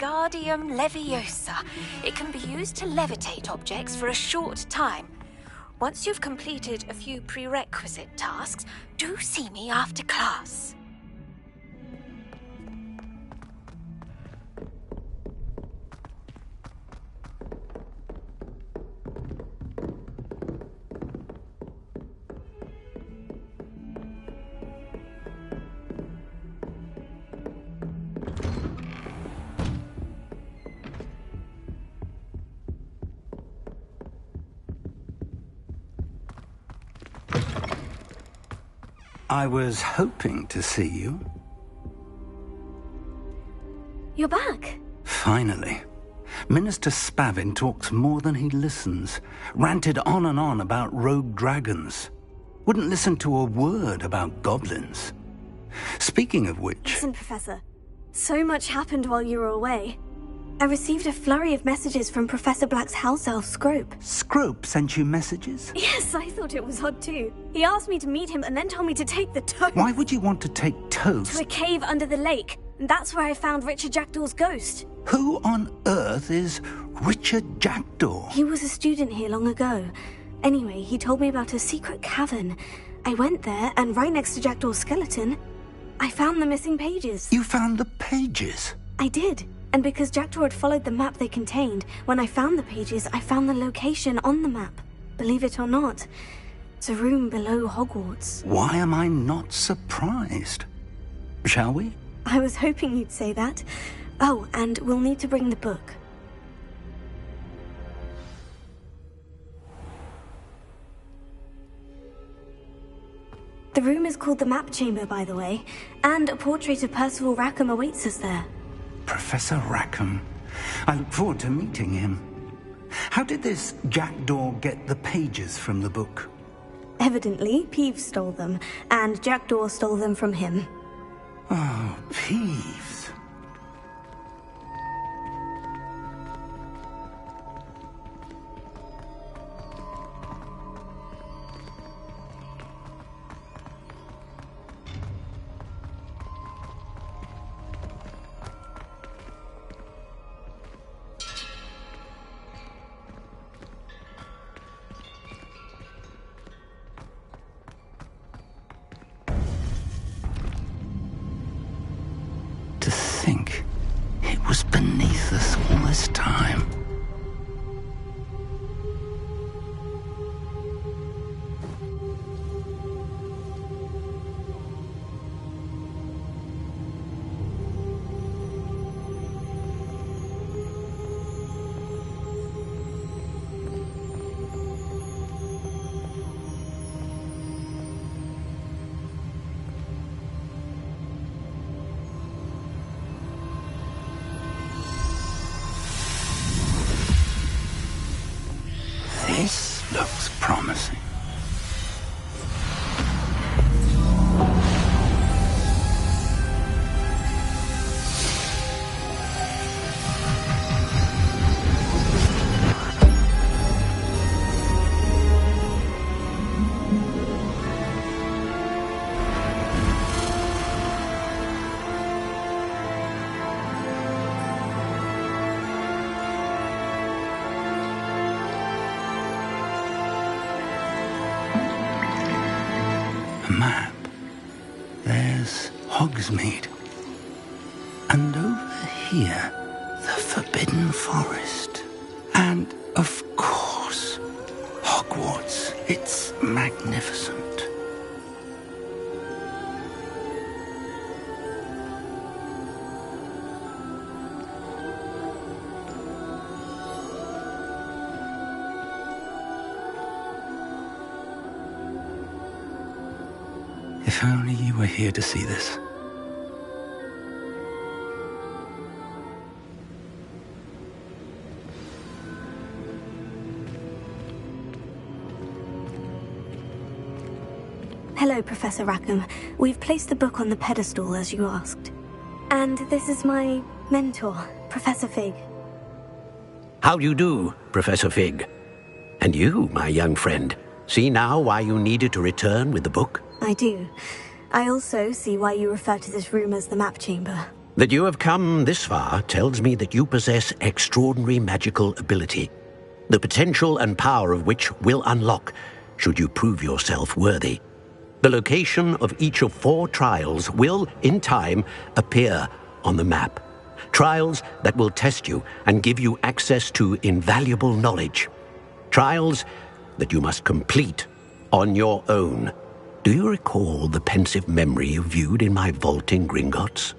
Wingardium Leviosa. It can be used to levitate objects for a short time. Once you've completed a few prerequisite tasks, do see me after class. I was hoping to see you. You're back. Finally. Minister Spavin talks more than he listens. Ranted on and on about rogue dragons. Wouldn't listen to a word about goblins. Speaking of which... Listen, Professor. So much happened while you were away. I received a flurry of messages from Professor Black's house elf, Scrope. Scrope sent you messages? Yes, I thought it was odd too. He asked me to meet him and then told me to take the toast. Why would you want to take toast? To a cave under the lake. And that's where I found Richard Jackdaw's ghost. Who on earth is Richard Jackdaw? He was a student here long ago. Anyway, he told me about a secret cavern. I went there, and right next to Jackdaw's skeleton, I found the missing pages. You found the pages? I did. And because Jackdaw had followed the map they contained, when I found the pages, I found the location on the map. Believe it or not, it's a room below Hogwarts. Why am I not surprised? Shall we? I was hoping you'd say that. Oh, and we'll need to bring the book. The room is called the Map Chamber, by the way, and a portrait of Percival Rackham awaits us there. Professor Rackham. I look forward to meeting him. How did this Jackdaw get the pages from the book? Evidently, Peeves stole them, and Jackdaw stole them from him. Oh, Peeves. Was beneath us all this time. This looks promising. Map. There's Hogsmeade. And over here, the Forbidden Forest. And, of course, Hogwarts. It's magnificent. If only you were here to see this. Hello, Professor Rackham. We've placed the book on the pedestal, as you asked. And this is my mentor, Professor Fig. How do you do, Professor Fig? And you, my young friend, see now why you needed to return with the book? I do. I also see why you refer to this room as the Map Chamber. That you have come this far tells me that you possess extraordinary magical ability, the potential and power of which will unlock should you prove yourself worthy. The location of each of 4 trials will, in time, appear on the map. Trials that will test you and give you access to invaluable knowledge. Trials that you must complete on your own. Do you recall the pensive memory you viewed in my vault in Gringotts?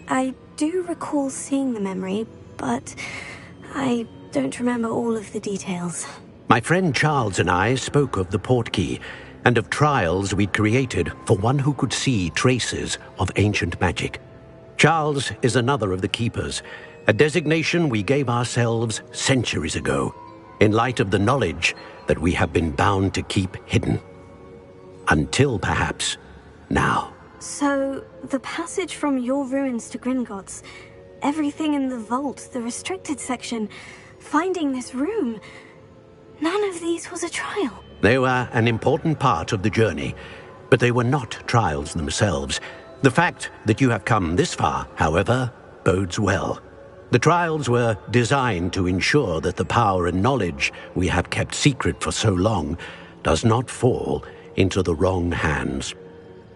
I do recall seeing the memory, but I don't remember all of the details. My friend Charles and I spoke of the portkey and of trials we'd created for one who could see traces of ancient magic. Charles is another of the keepers, a designation we gave ourselves centuries ago, in light of the knowledge that we have been bound to keep hidden. Until perhaps now. So, the passage from your ruins to Gringotts, everything in the vault, the restricted section, finding this room, none of these was a trial. They were an important part of the journey, but they were not trials themselves. The fact that you have come this far, however, bodes well. The trials were designed to ensure that the power and knowledge we have kept secret for so long does not fall into the wrong hands.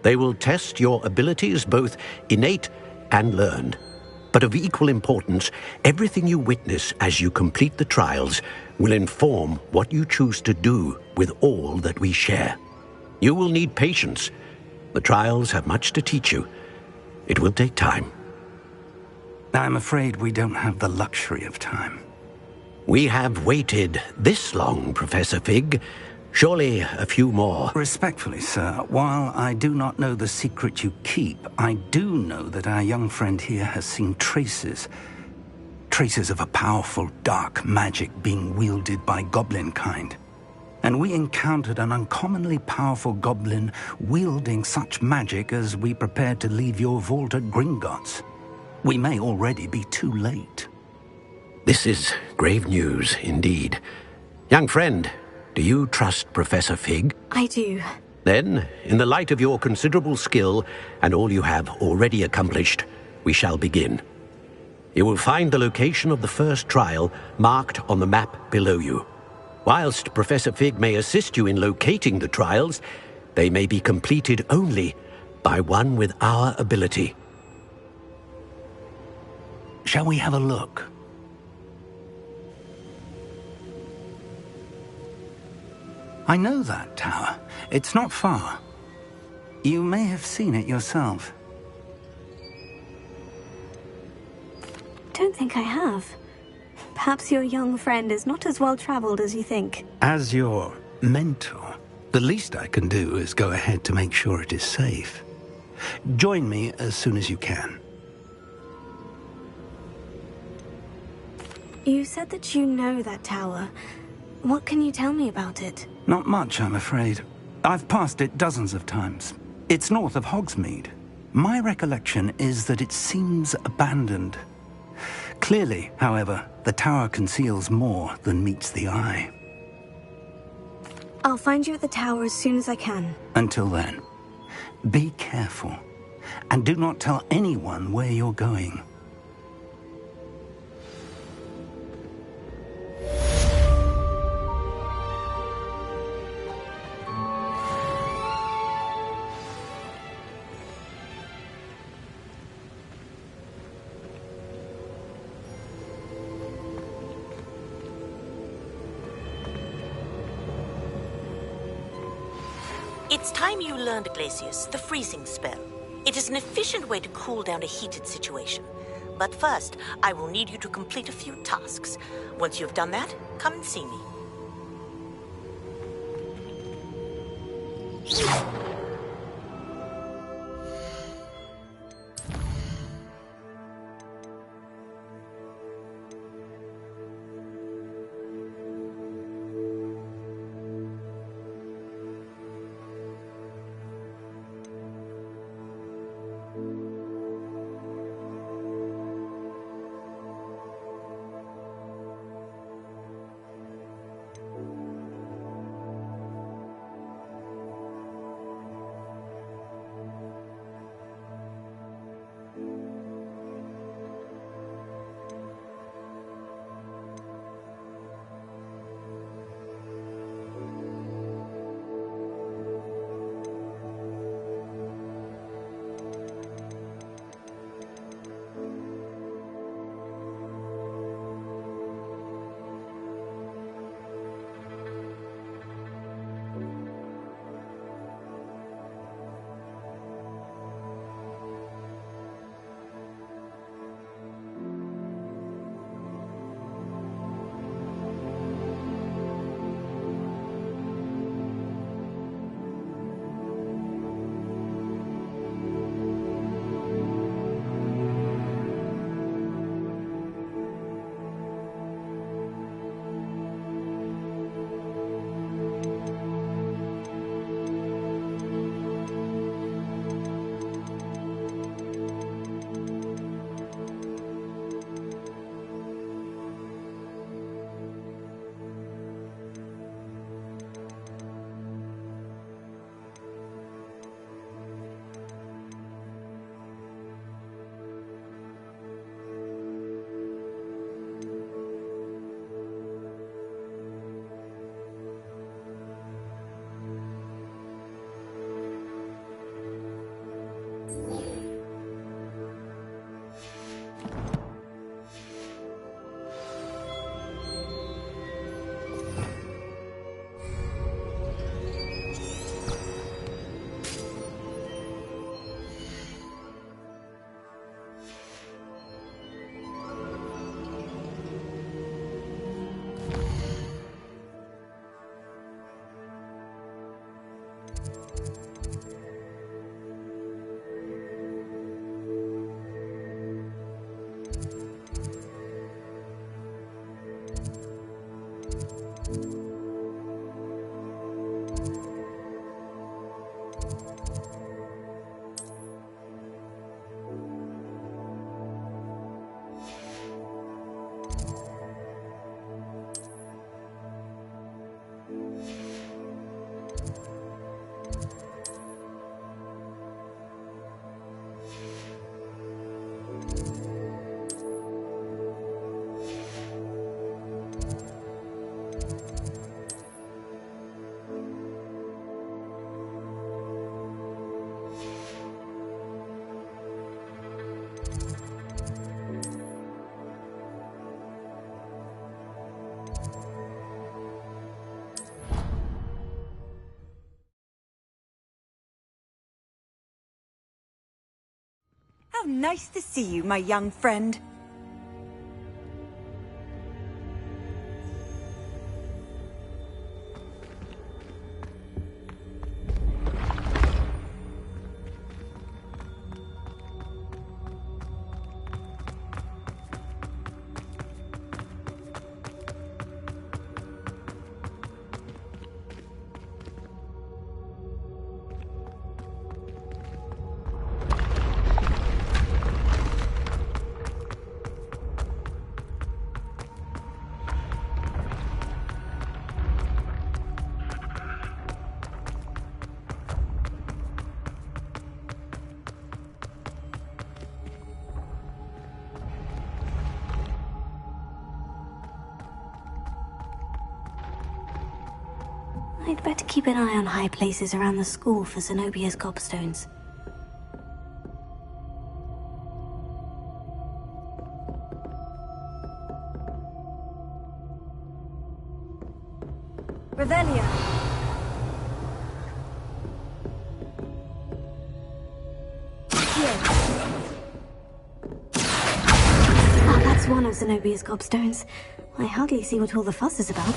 They will test your abilities, both innate and learned. But of equal importance, everything you witness as you complete the trials will inform what you choose to do with all that we share. You will need patience. The trials have much to teach you. It will take time. I'm afraid we don't have the luxury of time. We have waited this long, Professor Fig. Surely a few more. Respectfully, sir, while I do not know the secret you keep, I do know that our young friend here has seen traces of a powerful dark magic being wielded by goblin kind. And we encountered an uncommonly powerful goblin wielding such magic as we prepared to leave your vault at Gringotts. We may already be too late. This is grave news indeed. Young friend, do you trust Professor Fig? I do. Then, in the light of your considerable skill and all you have already accomplished, we shall begin. You will find the location of the first trial marked on the map below you. Whilst Professor Fig may assist you in locating the trials, they may be completed only by one with our ability. Shall we have a look? I know that tower. It's not far. You may have seen it yourself. Don't think I have. Perhaps your young friend is not as well traveled as you think. As your mentor, the least I can do is go ahead to make sure it is safe. Join me as soon as you can. You said that you know that tower. What can you tell me about it? Not much, I'm afraid. I've passed it dozens of times. It's north of Hogsmeade. My recollection is that it seems abandoned. Clearly, however, the tower conceals more than meets the eye. I'll find you at the tower as soon as I can. Until then, be careful, and do not tell anyone where you're going. It's time you learned, Glacius, the freezing spell. It is an efficient way to cool down a heated situation. But first, I will need you to complete a few tasks. Once you've done that, come and see me. How nice to see you, my young friend. I'd better keep an eye on high places around the school for Zenobia's gobstones. Revelia! Ah, that's one of Zenobia's gobstones. I hardly see what all the fuss is about.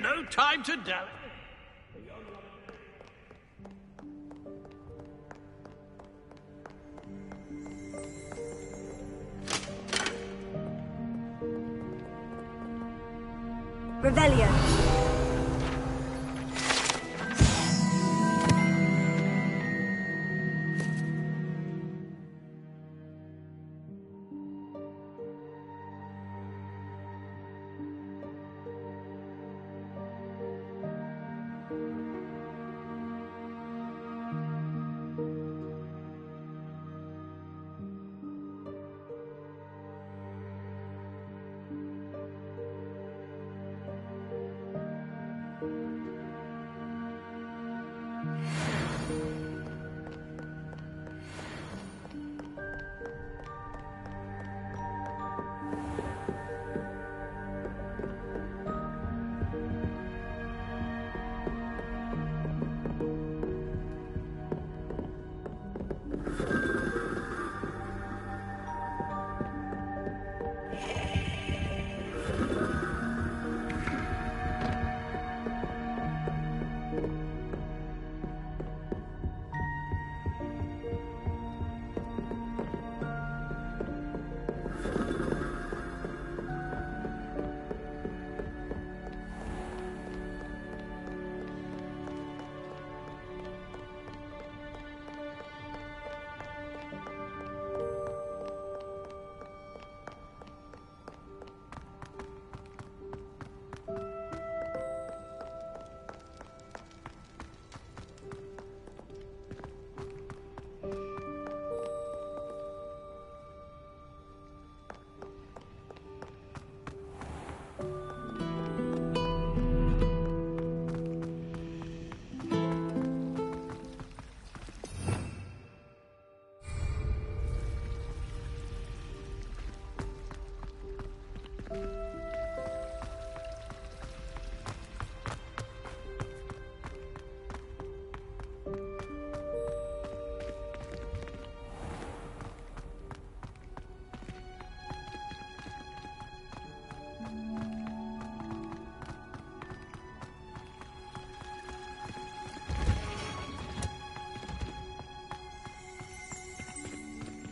no time to dally. Revelio.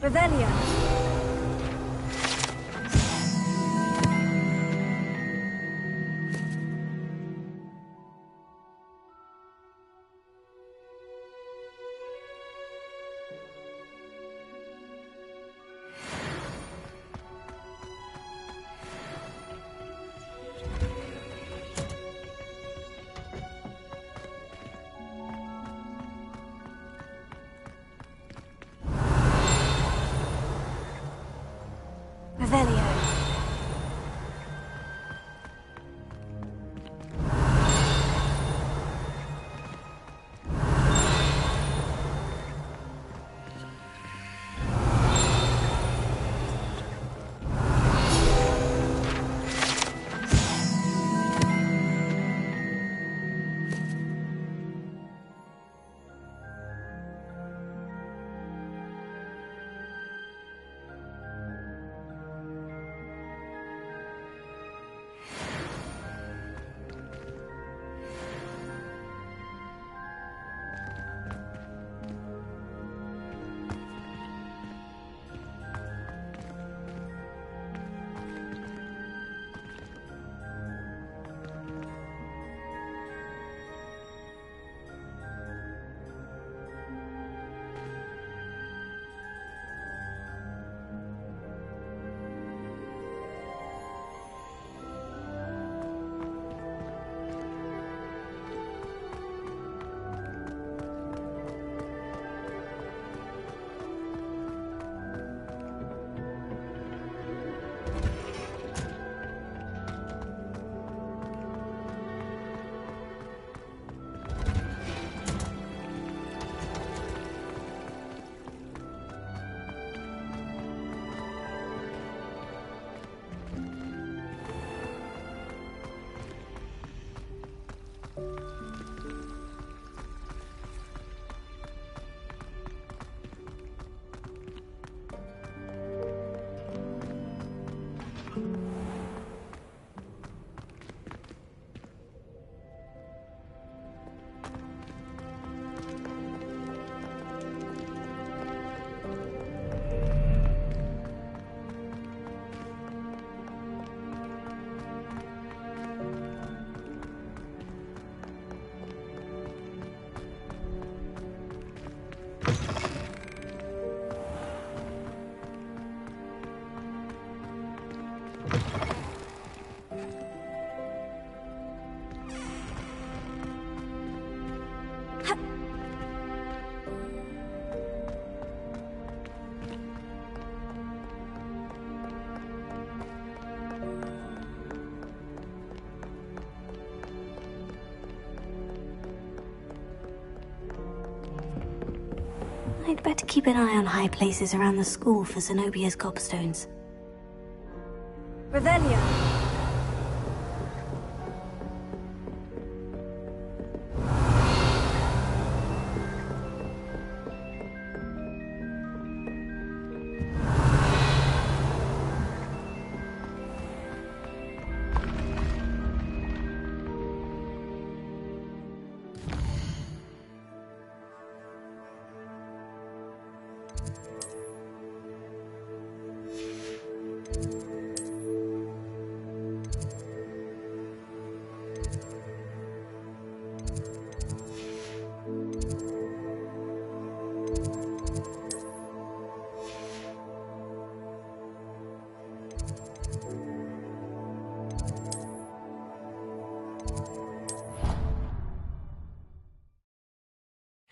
Revelio. I'd better keep an eye on high places around the school for Zenobia's gobstones. Revelio.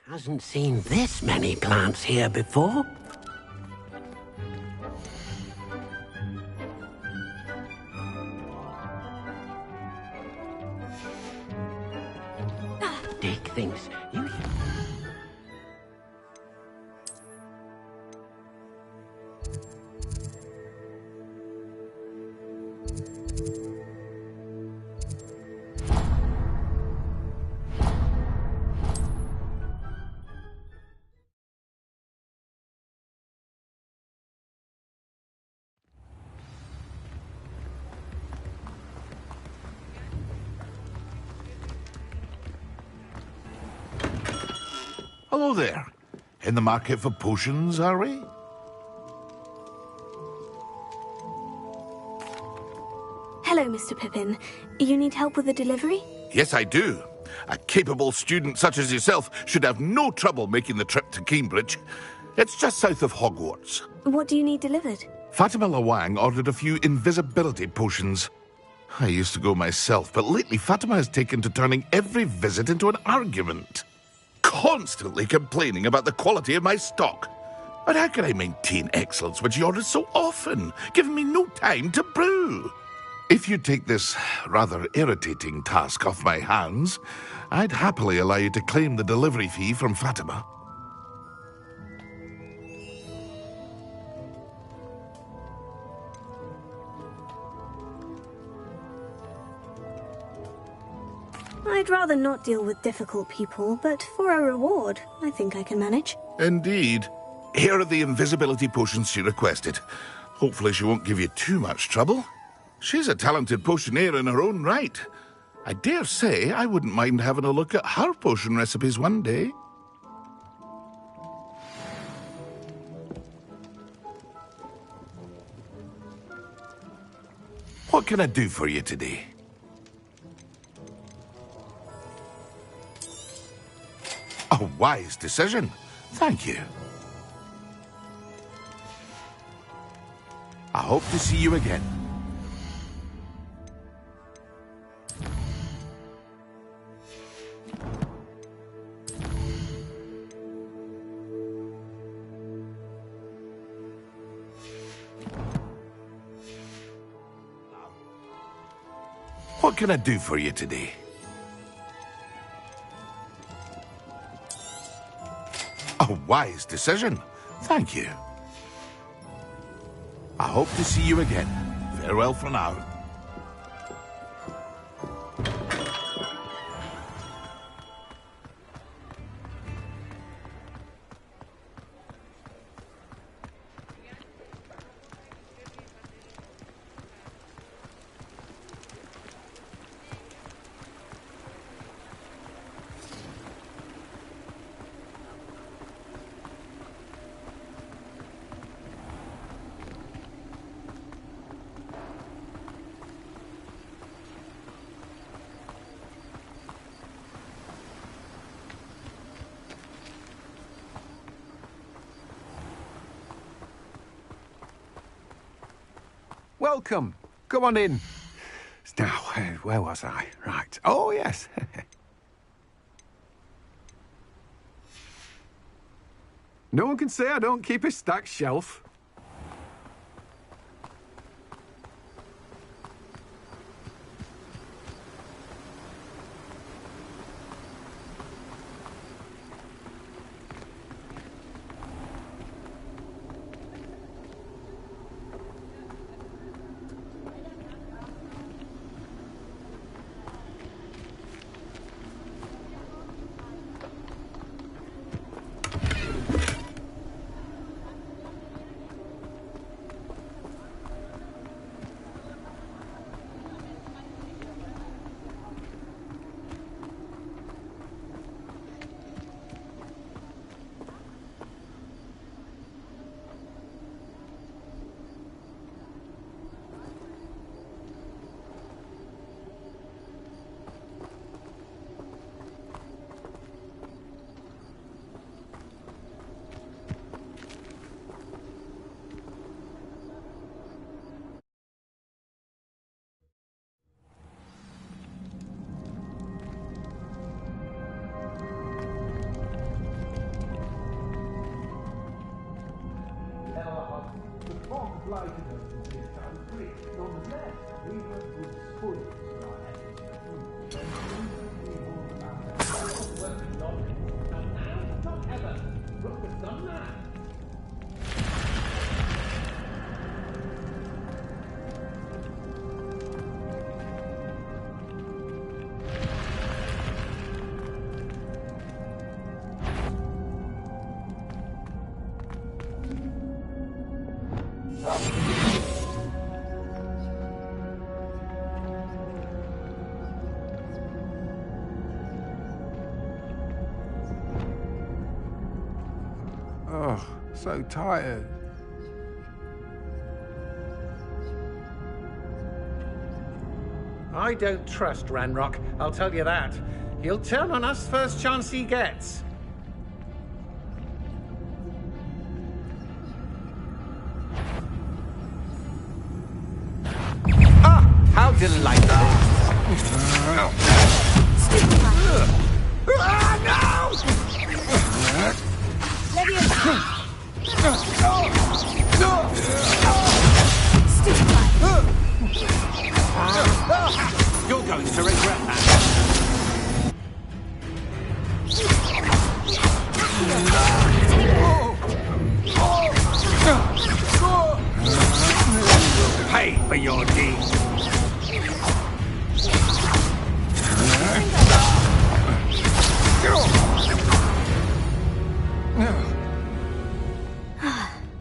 Hasn't seen this many plants here before. Dick thinks you should... Hello there. In the market for potions, are we? Hello, Mr. Pippin. You need help with a delivery? Yes, I do. A capable student such as yourself should have no trouble making the trip to Cambridge. It's just south of Hogwarts. What do you need delivered? Fatima Lawang ordered a few invisibility potions. I used to go myself, but lately Fatima has taken to turning every visit into an argument. Constantly complaining about the quality of my stock. But how can I maintain excellence when she orders so often, giving me no time to brew? If you take this rather irritating task off my hands, I'd happily allow you to claim the delivery fee from Fatima. I'd rather not deal with difficult people, but for a reward, I think I can manage. Indeed. Here are the invisibility potions she requested. Hopefully she won't give you too much trouble. She's a talented potioneer in her own right. I dare say I wouldn't mind having a look at her potion recipes one day. What can I do for you today? A wise decision. Thank you. I hope to see you again. What can I do for you today? A wise decision. Thank you. I hope to see you again. Farewell for now. Welcome. Come on in. Now, where was I? Right. Oh, yes. No one can say I don't keep a stacked shelf. Oh, so tired. I don't trust Ranrock, I'll tell you that. He'll turn on us first chance he gets. Ah! How delightful! You're going to regret that. Pay for your deeds.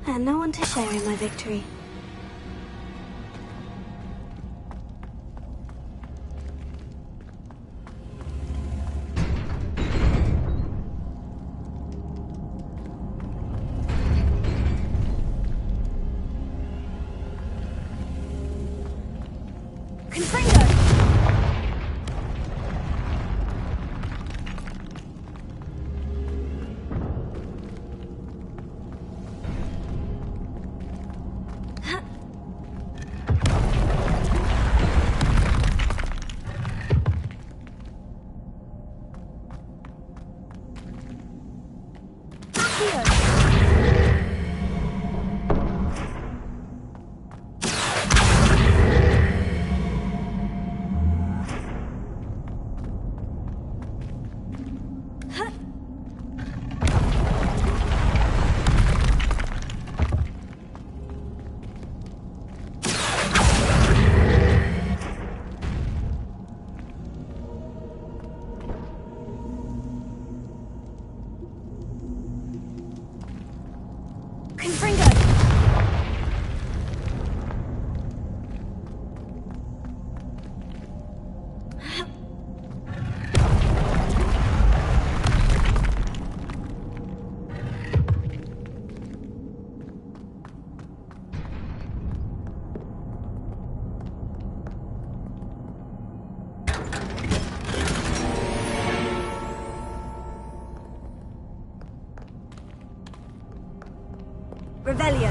And no one to share in my victory. Revelio.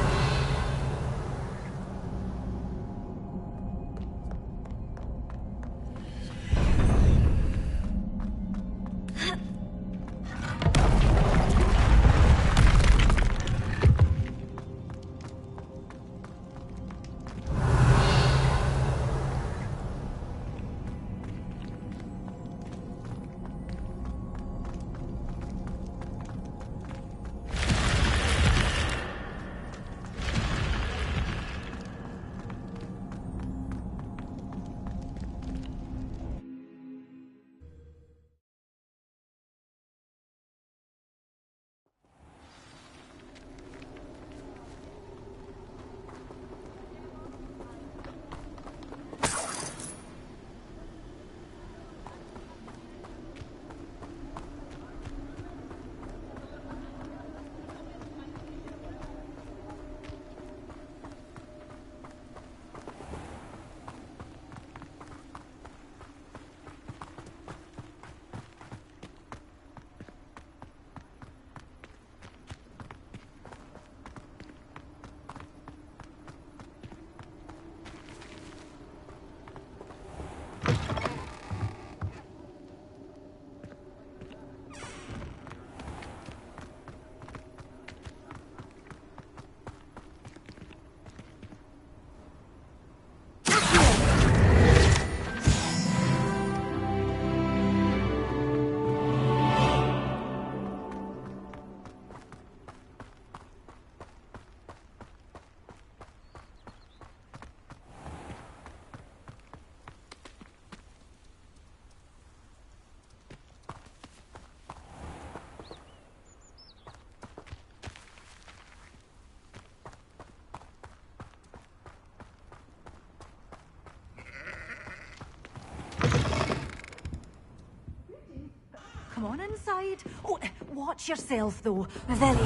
inside. Oh, watch yourself, though. Revelia.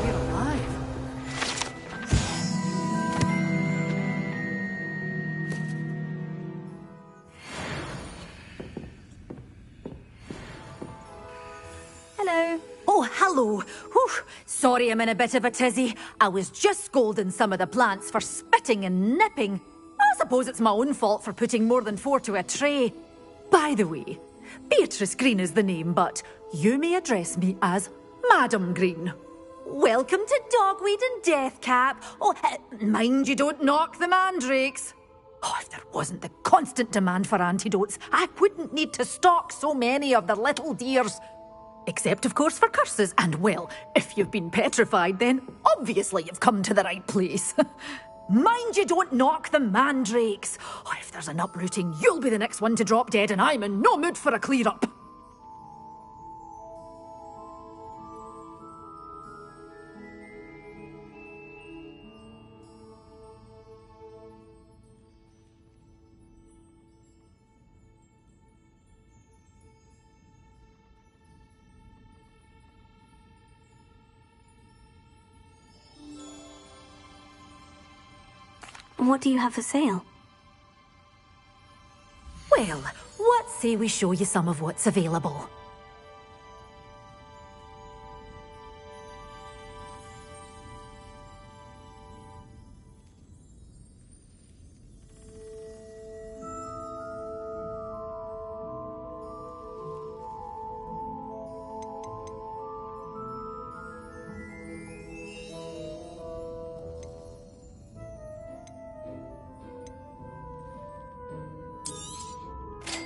You're alive. Hello. Oh, hello. Whew. Sorry I'm in a bit of a tizzy. I was just scolding some of the plants for spitting and nipping. I suppose it's my own fault for putting more than 4 to a tray. By the way, Beatrice Green is the name, but you may address me as Madam Green. Welcome to Dogweed and Deathcap. Oh, mind you don't knock the mandrakes. Oh, if there wasn't the constant demand for antidotes, I wouldn't need to stock so many of the little dears. Except, of course, for curses. And, well, if you've been petrified, then obviously you've come to the right place. Mind you don't knock the mandrakes. Oh, if there's an uprooting, you'll be the next one to drop dead, and I'm in no mood for a clear-up. What do you have for sale? Well, what say we show you some of what's available?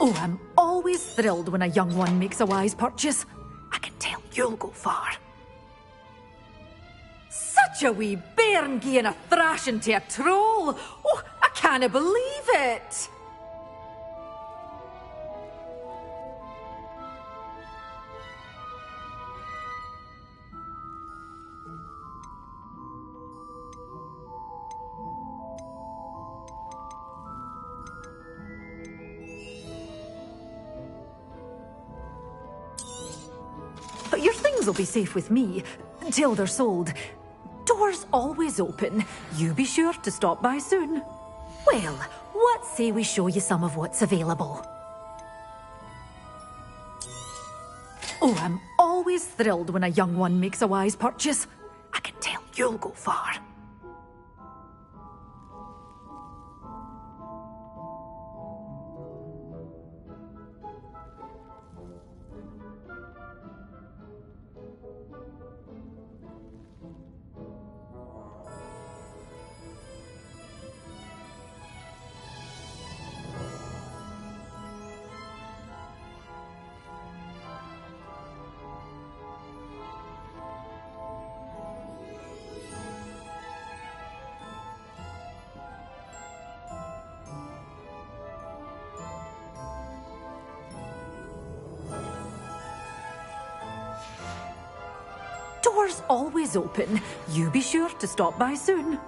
Oh, I'm always thrilled when a young one makes a wise purchase. I can tell you'll go far. Such a wee bairn gieing a thrashing to a troll! Oh, I can't believe it! But your things will be safe with me, until they're sold. Doors always open. You be sure to stop by soon. Well, what say we show you some of what's available? Oh, I'm always thrilled when a young one makes a wise purchase. I can tell you'll go far. Doors always open. You be sure to stop by soon.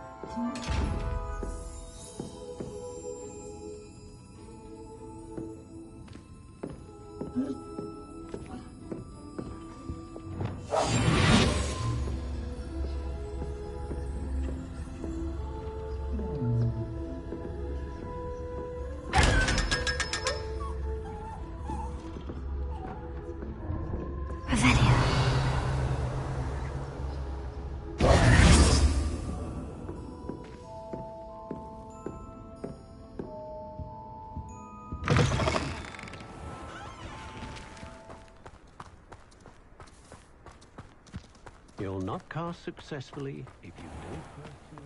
You'll not cast successfully if you don't personally...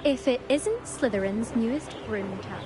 If it isn't Slytherin's newest broom tub.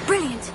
Brilliant!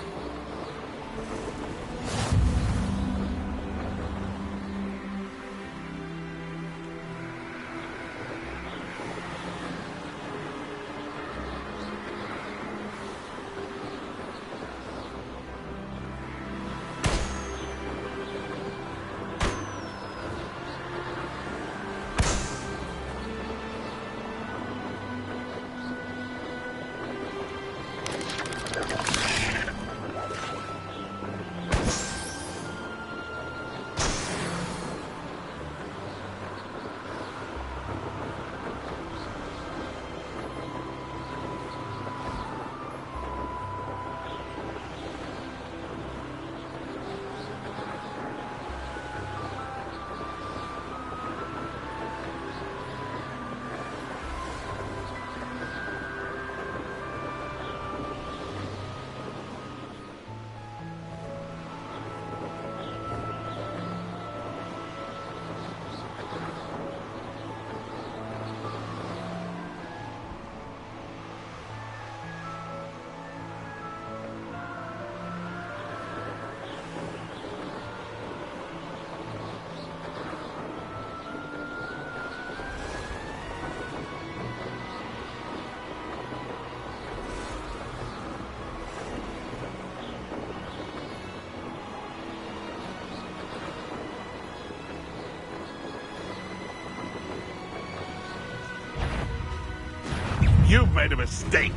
You've made a mistake.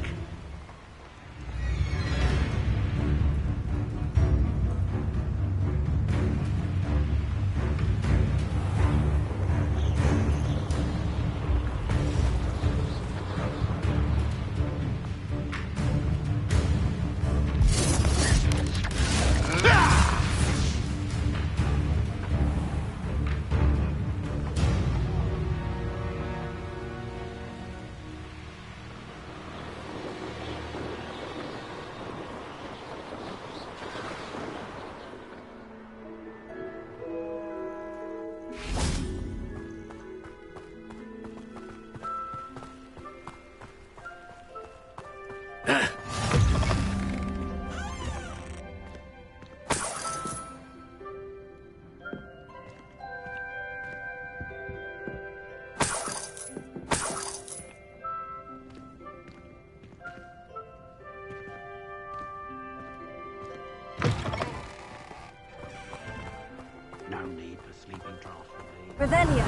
Revelio.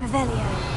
Revelio.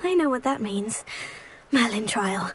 I know what that means. Merlin trial.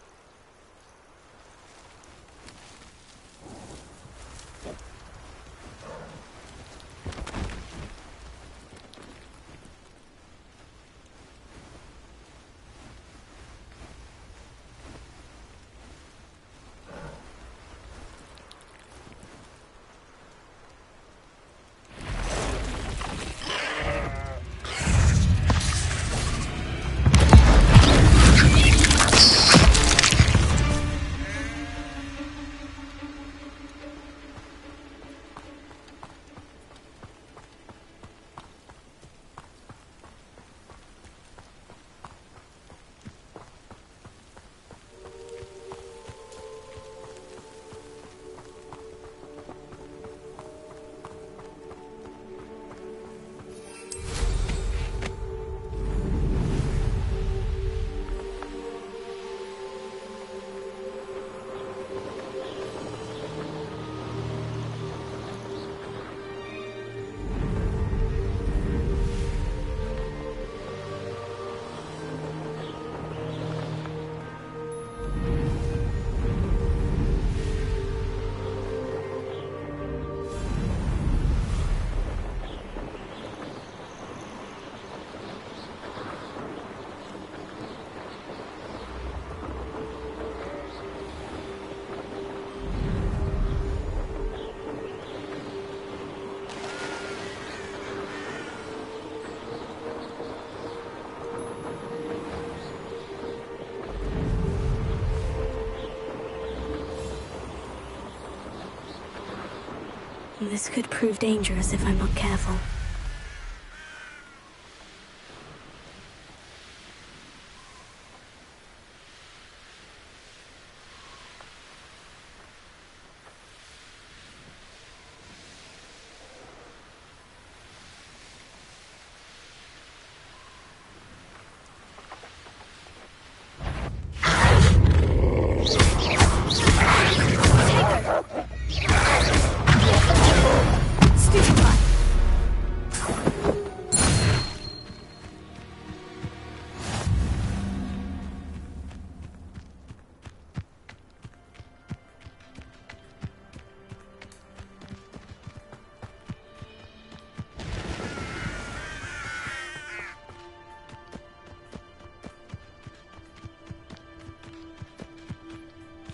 This could prove dangerous if I'm not careful.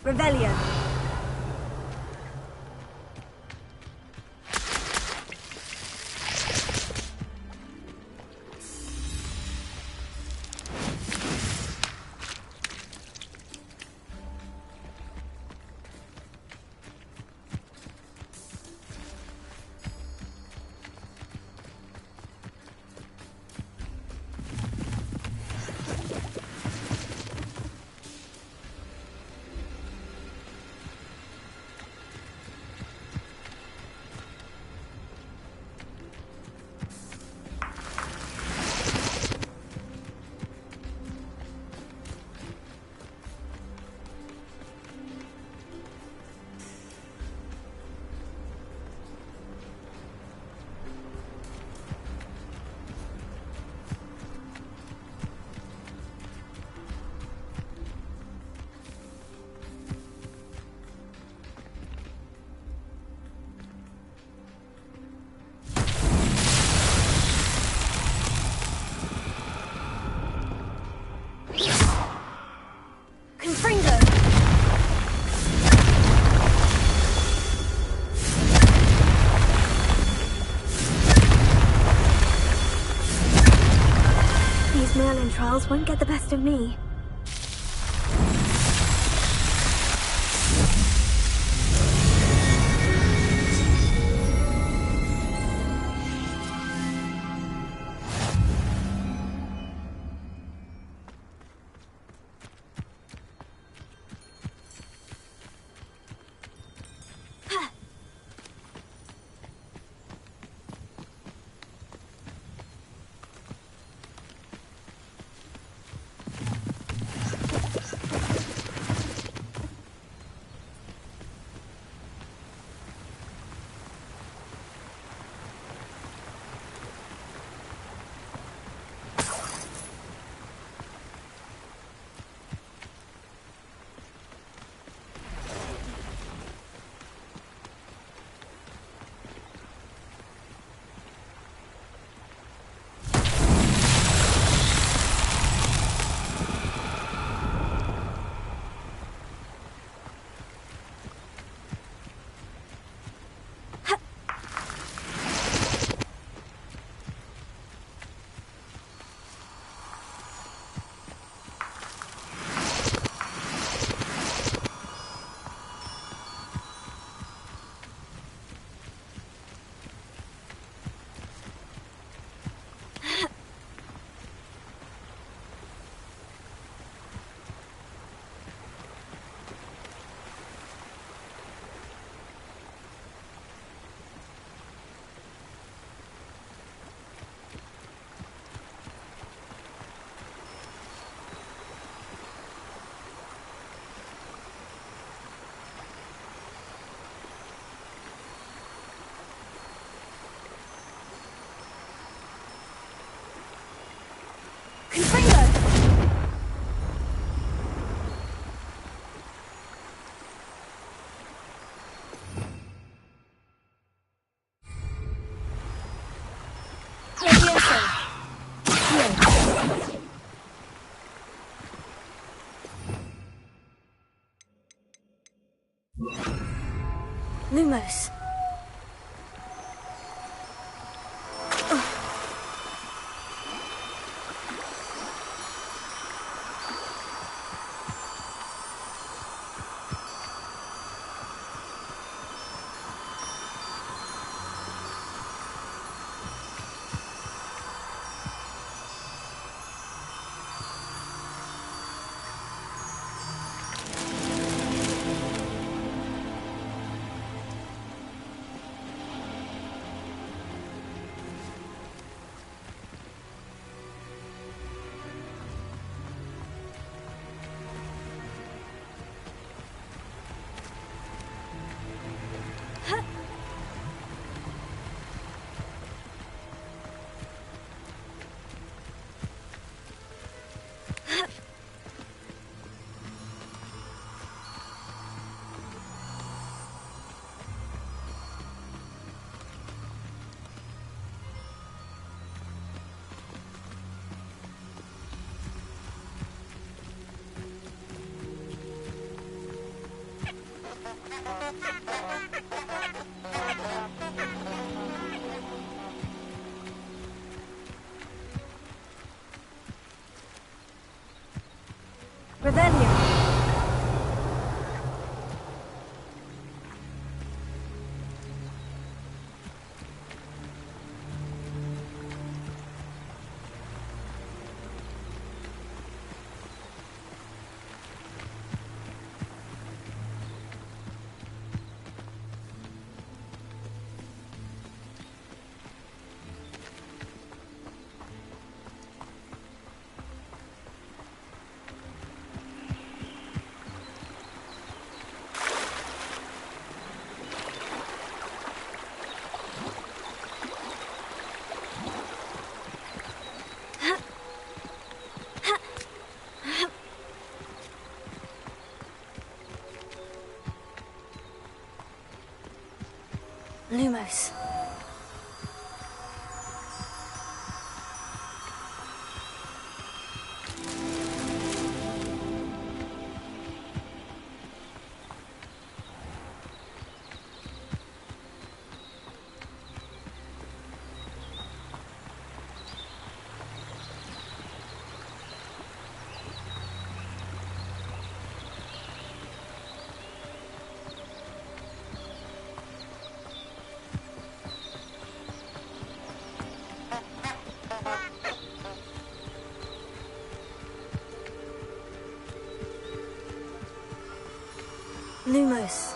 Revelio. Trials won't get the best of me. Lumos. Revelio. Lumos. Lumos.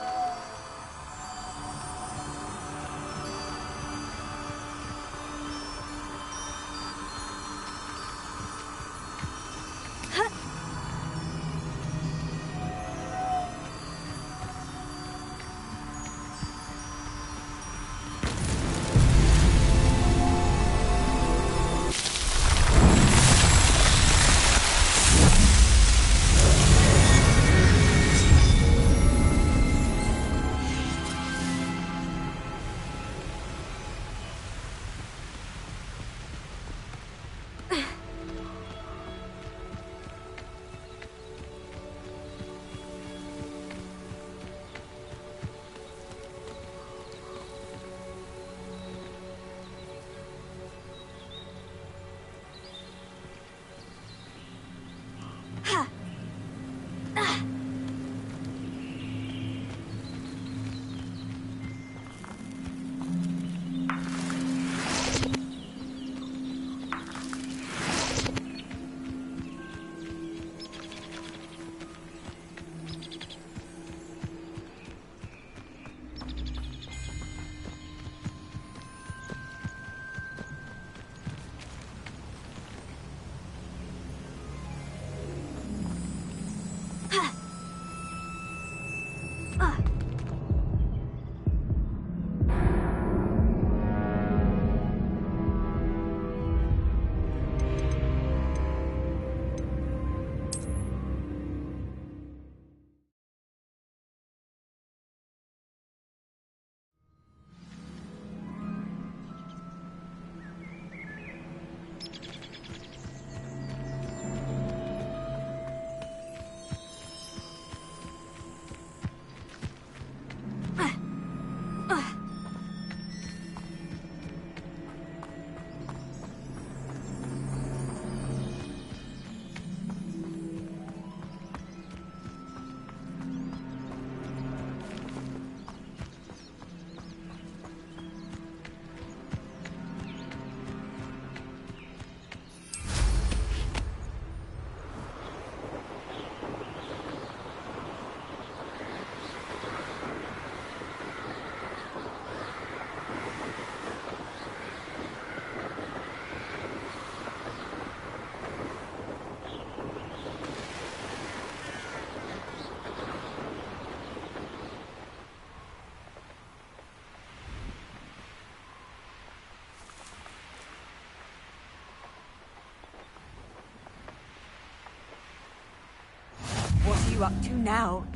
What are you up to now?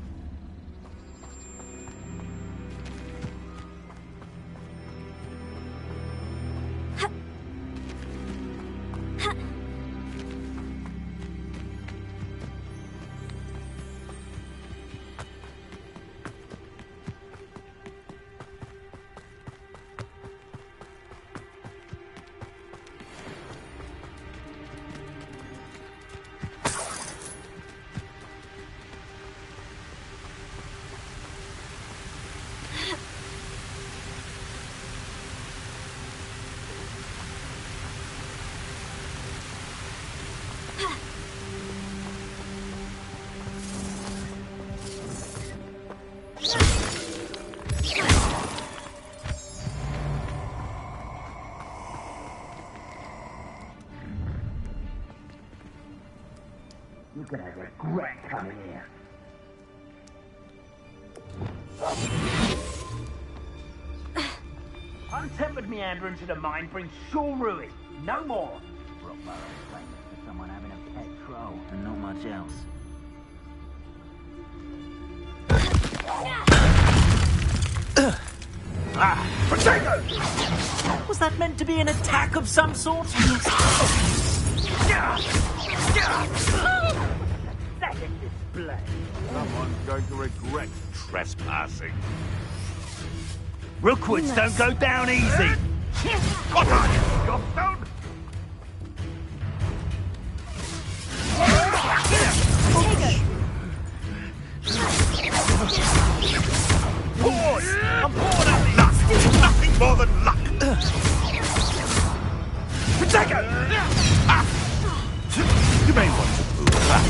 You're gonna regret coming here. Untempered meander into the mine brings sure ruin. No more. Rockbarrow is famous for someone having a pet troll and not much else. Potato! Was that meant to be an attack of some sort? Second display. Someone's going to regret trespassing. Rookwoods don't go down easy. What are you, Gobstone? Pause! I'm bored of this! Luck! Nothing more than luck! Potato! You may want to move back.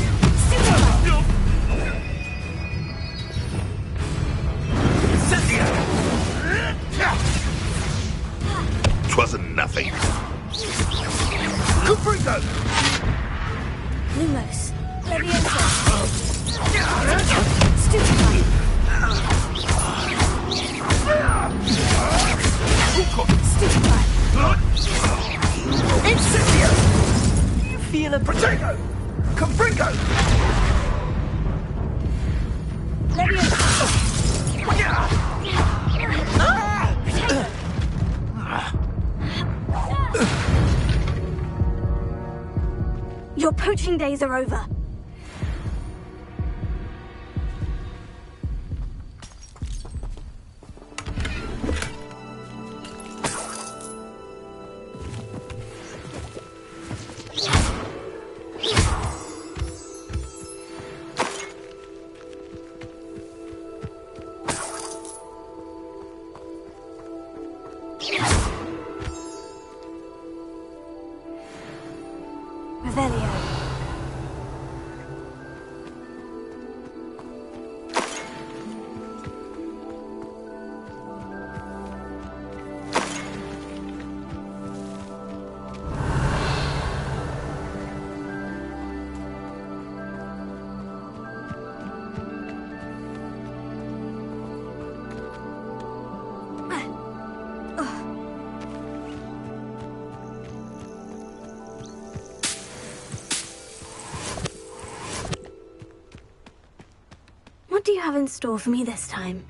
Twasn't nothing. Caprico! Lumos. Leviathan. Stupefy. Stupefy. Incendio! You feel a potato! Caprico! Leviathan. Your poaching days are over. Revelio. What do you have in store for me this time?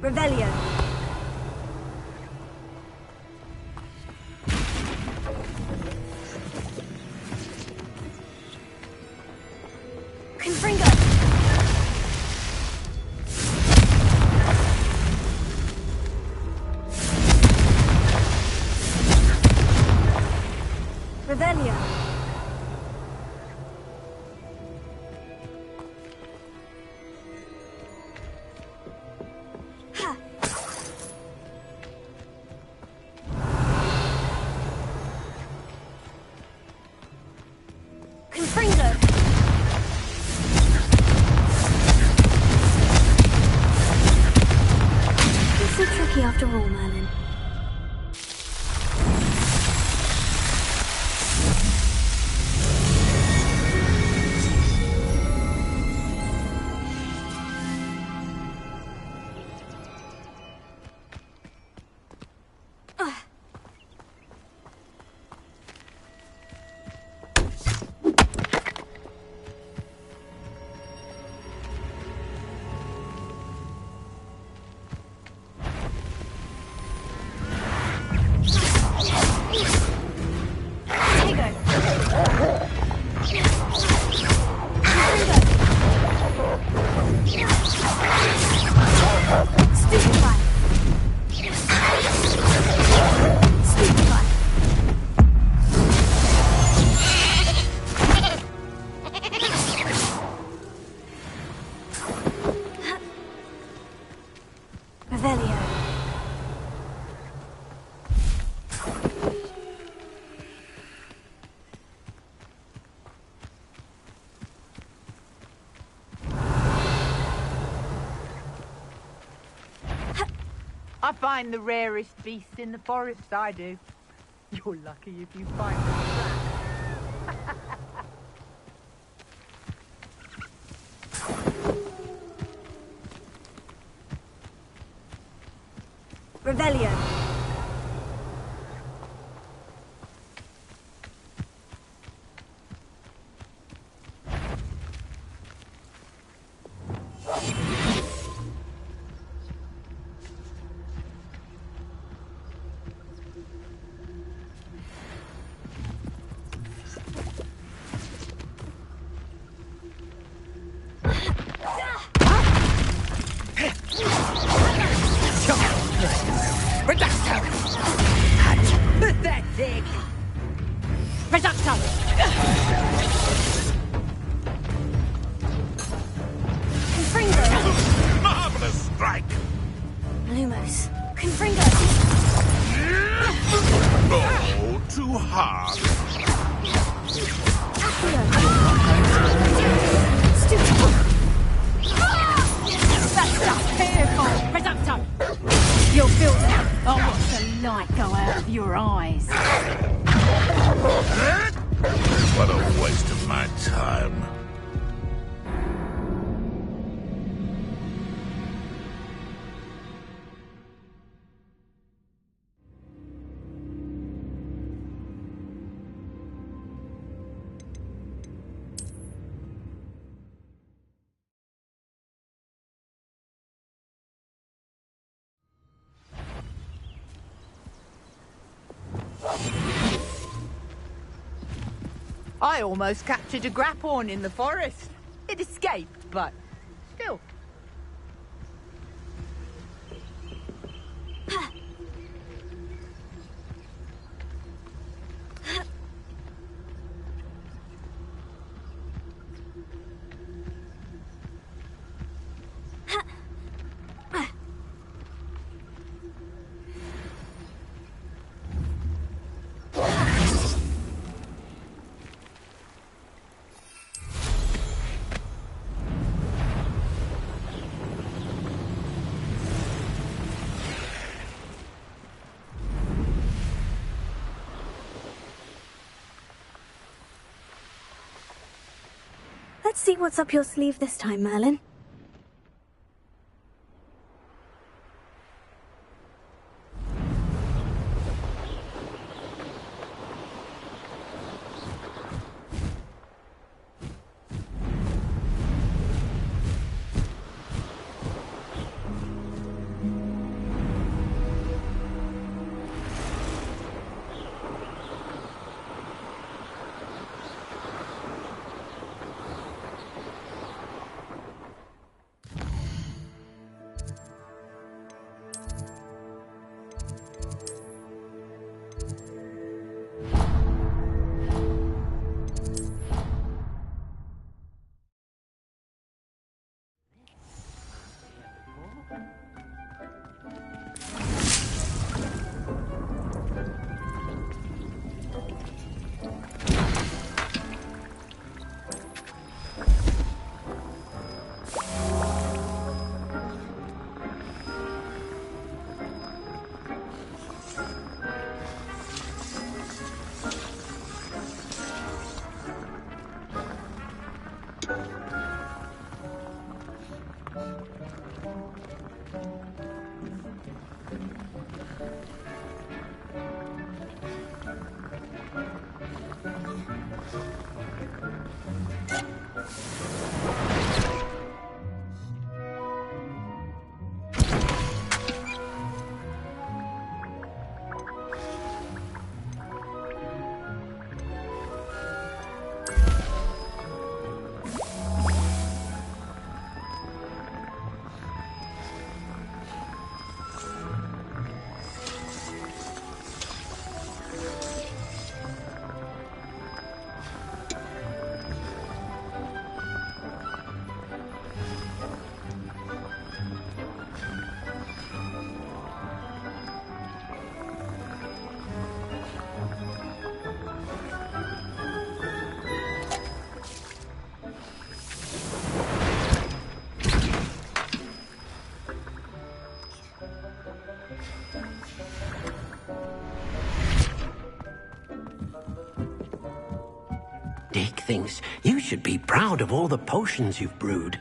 Revelio. Confringo. Revelio. Ha. Confringo. So tricky after all, Merlin. I find the rarest beasts in the forest, I do. You're lucky if you find them. Revelio. Reducto! Pathetic! Reducto! Confringo! Marvelous strike! Lumos. Confringo! Oh, too hard. That's just fearful! Reducto! You'll feel that. I'll watch the light go out of your eyes. What a waste of my time. I almost captured a grapphorn in the forest. It escaped, but still. Let's see what's up your sleeve this time, Merlin. Dick thinks you should be proud of all the potions you've brewed.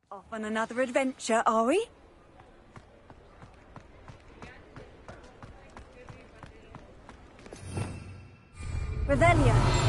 Off on another adventure, are we? Revelia.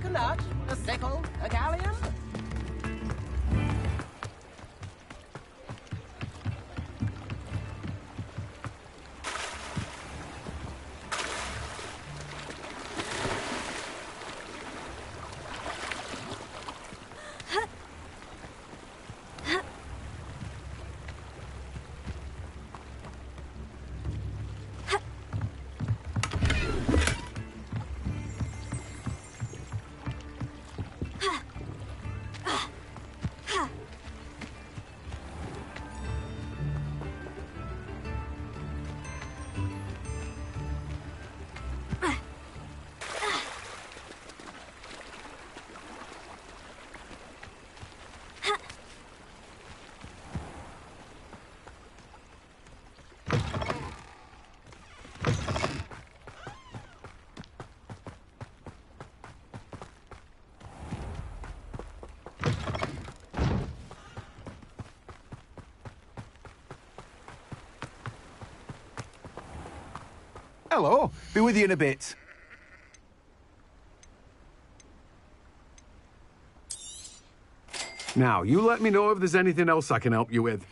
A nut, a sickle, a galleon? Hello. Be with you in a bit. Now, you let me know if there's anything else I can help you with.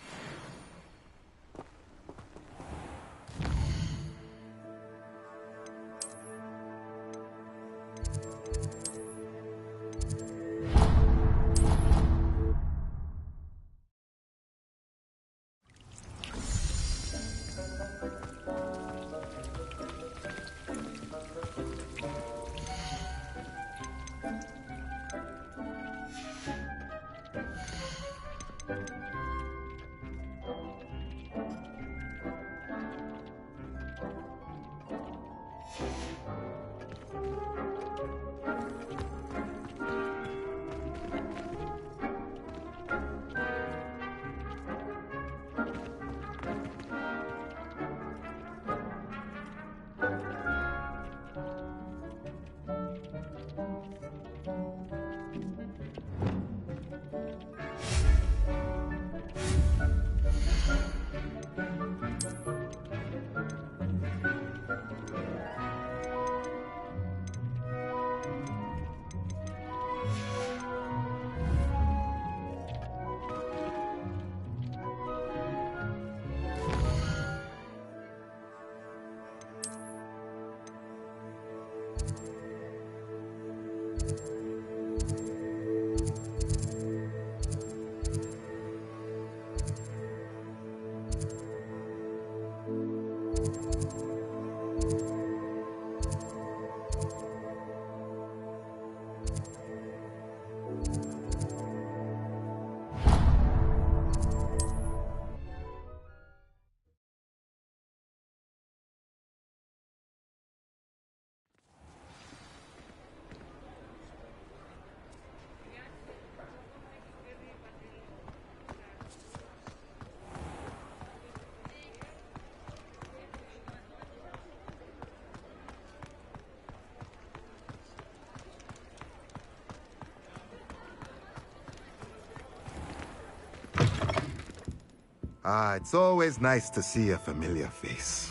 Ah, it's always nice to see a familiar face.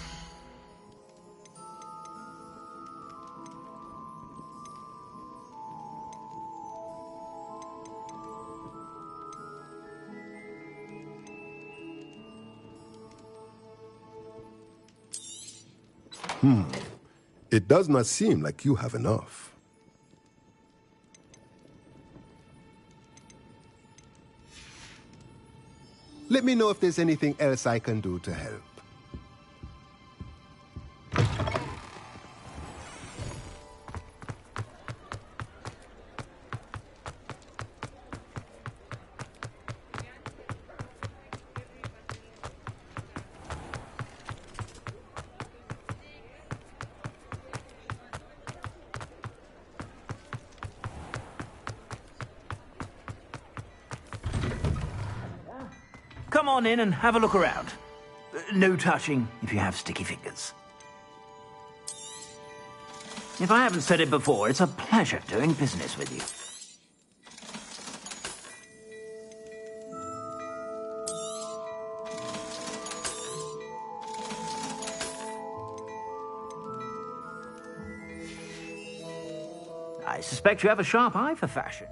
It does not seem like you have enough. Let me know if there's anything else I can do to help. Come on in and have a look around. No touching if you have sticky fingers. If I haven't said it before, it's a pleasure doing business with you. I suspect you have a sharp eye for fashion.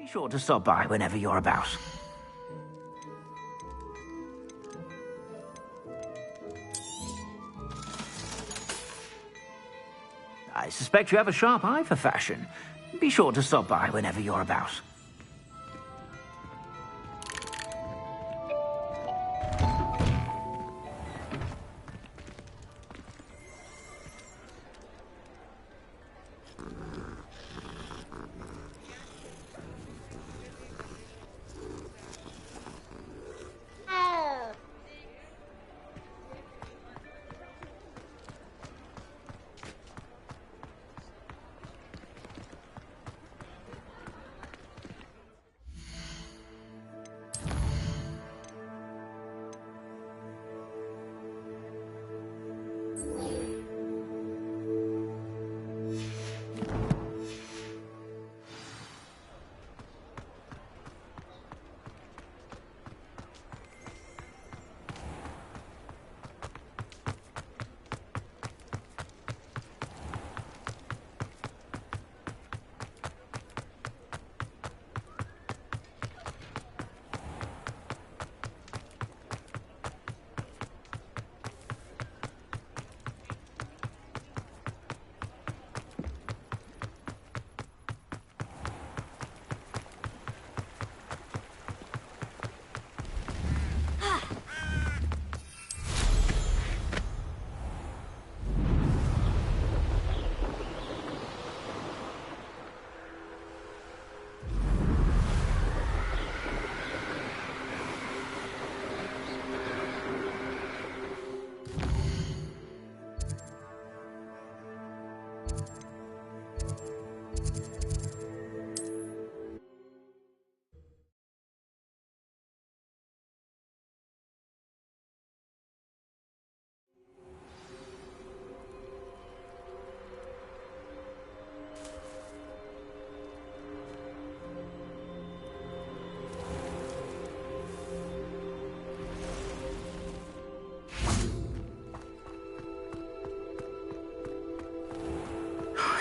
Be sure to stop by whenever you're about. I suspect you have a sharp eye for fashion. Be sure to stop by whenever you're about.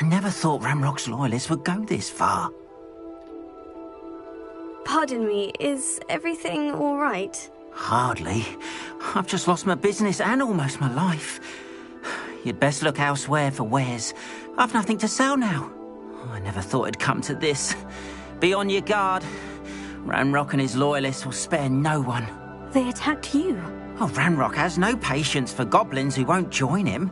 I never thought Ramrock's loyalists would go this far. Pardon me, is everything all right? Hardly. I've just lost my business and almost my life. You'd best look elsewhere for wares. I've nothing to sell now. I never thought it'd come to this. Be on your guard. Ranrock and his loyalists will spare no one. They attacked you. Oh, Ranrock has no patience for goblins who won't join him.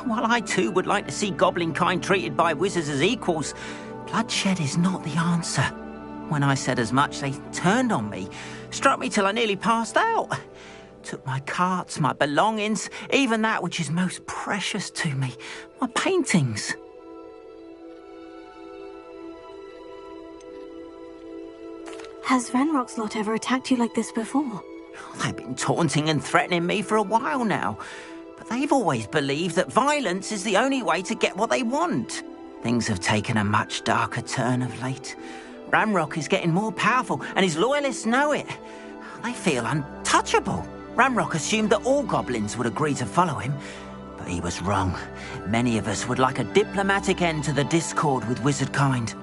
While I too would like to see goblin kind treated by wizards as equals, bloodshed is not the answer. When I said as much, they turned on me, struck me till I nearly passed out. Took my carts, my belongings, even that which is most precious to me, my paintings. Has Ranrock's lot ever attacked you like this before? They've been taunting and threatening me for a while now, but they've always believed that violence is the only way to get what they want. Things have taken a much darker turn of late. Ramrock is getting more powerful, and his loyalists know it. They feel untouchable. Ramrock assumed that all goblins would agree to follow him, but he was wrong. Many of us would like a diplomatic end to the discord with wizard kind.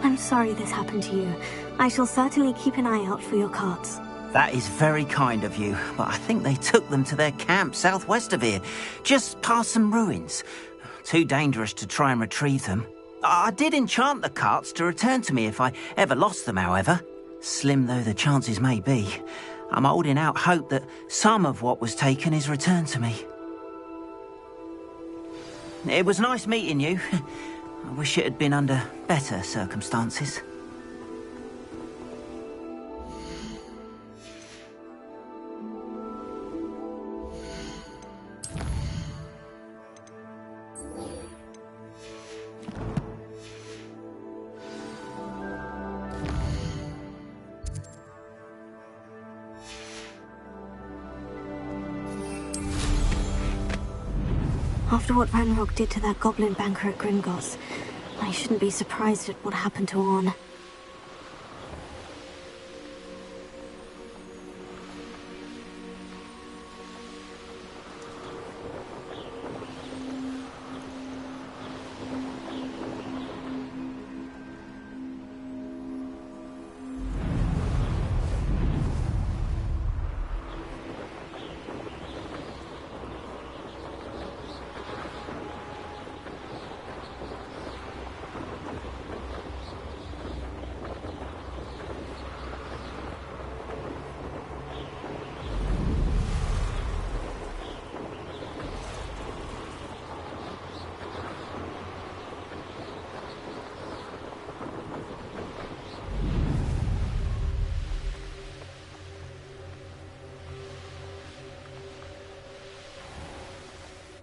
I'm sorry this happened to you. I shall certainly keep an eye out for your carts. That is very kind of you, but I think they took them to their camp southwest of here, just past some ruins. Too dangerous to try and retrieve them. I did enchant the carts to return to me if I ever lost them, however. Slim though the chances may be, I'm holding out hope that some of what was taken is returned to me. It was nice meeting you. I wish it had been under better circumstances. After what Ranrock did to that goblin banker at Gringotts, I shouldn't be surprised at what happened to Orn.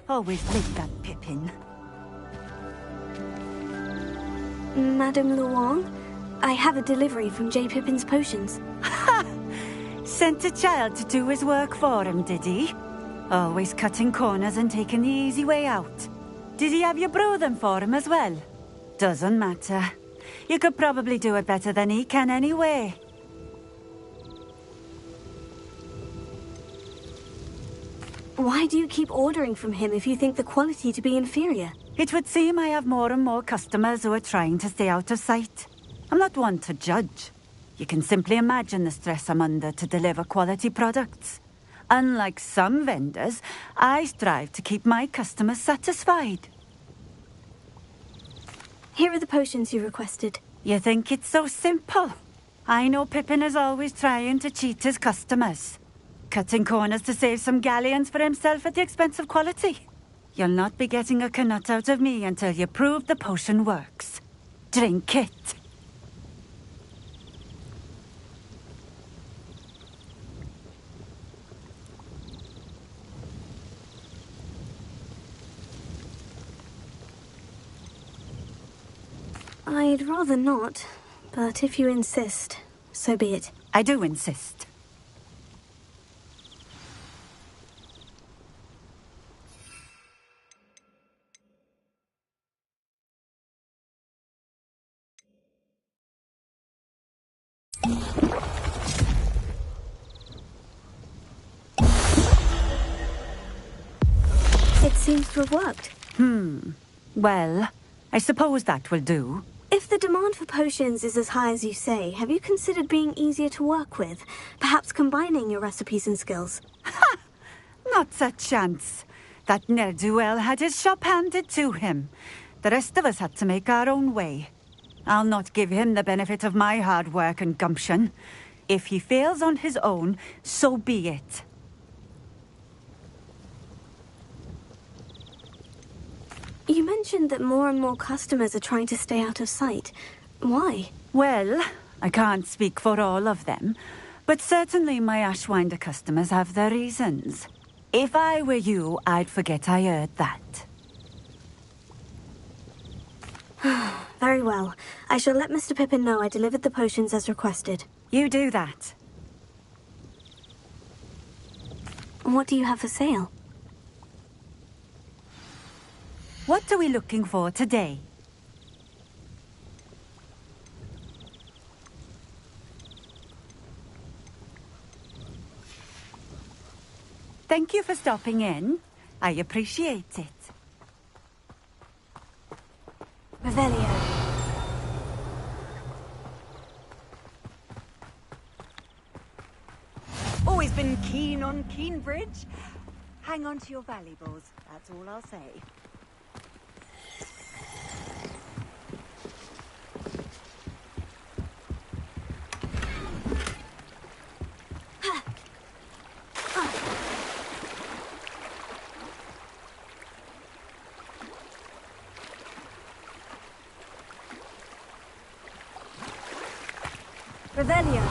Always liked that Pippin. Madame Luong, I have a delivery from J. Pippin's potions. Ha! Sent a child to do his work for him, did he? Always cutting corners and taking the easy way out. Did he have you brew them for him as well? Doesn't matter. You could probably do it better than he can anyway. Why do you keep ordering from him if you think the quality to be inferior? It would seem I have more and more customers who are trying to stay out of sight. I'm not one to judge. You can simply imagine the stress I'm under to deliver quality products. Unlike some vendors, I strive to keep my customers satisfied. Here are the potions you requested. You think it's so simple? I know Pippin is always trying to cheat his customers. Cutting corners to save some galleons for himself at the expense of quality. You'll not be getting a canut out of me until you prove the potion works. Drink it. I'd rather not, but if you insist, so be it. I do insist. It seems to have worked. Well, I suppose that will do. If the demand for potions is as high as you say, have you considered being easier to work with? Perhaps combining your recipes and skills? Not a chance. That ne'er-do-well had his shop handed to him. The rest of us had to make our own way. I'll not give him the benefit of my hard work and gumption. If he fails on his own, so be it. You mentioned that more and more customers are trying to stay out of sight. Why? Well, I can't speak for all of them, but certainly my Ashwinder customers have their reasons. If I were you, I'd forget I heard that. Very well. I shall let Mr. Pippin know I delivered the potions as requested. You do that. What do you have for sale? What are we looking for today? Thank you for stopping in. I appreciate it. Revelio. Always been keen on Keenbridge. Hang on to your valuables, that's all I'll say. Revelio.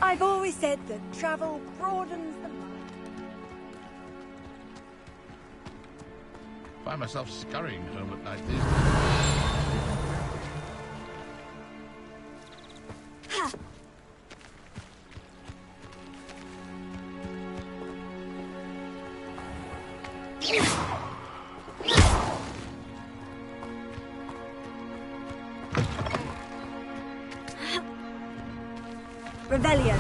I've always said that travel broadens the mind. Find myself scurrying home at night these days. Revelio.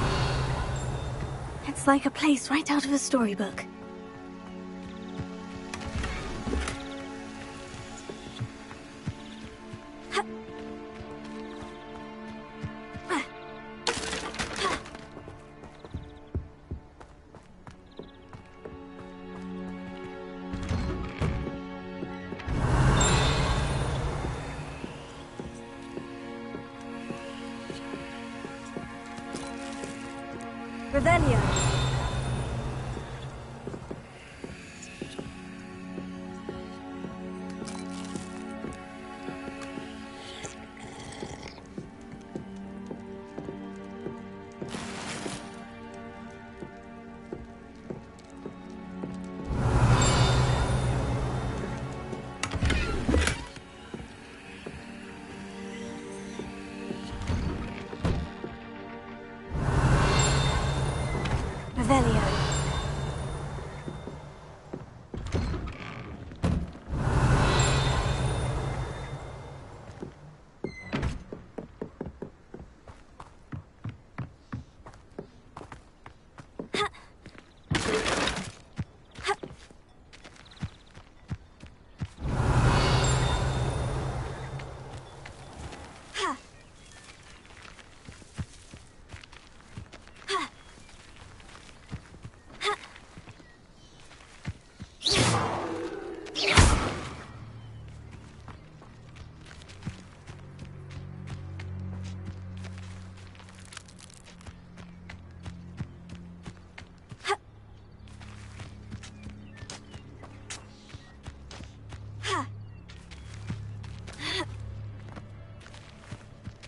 It's like a place right out of a storybook. Revelio. Revelio.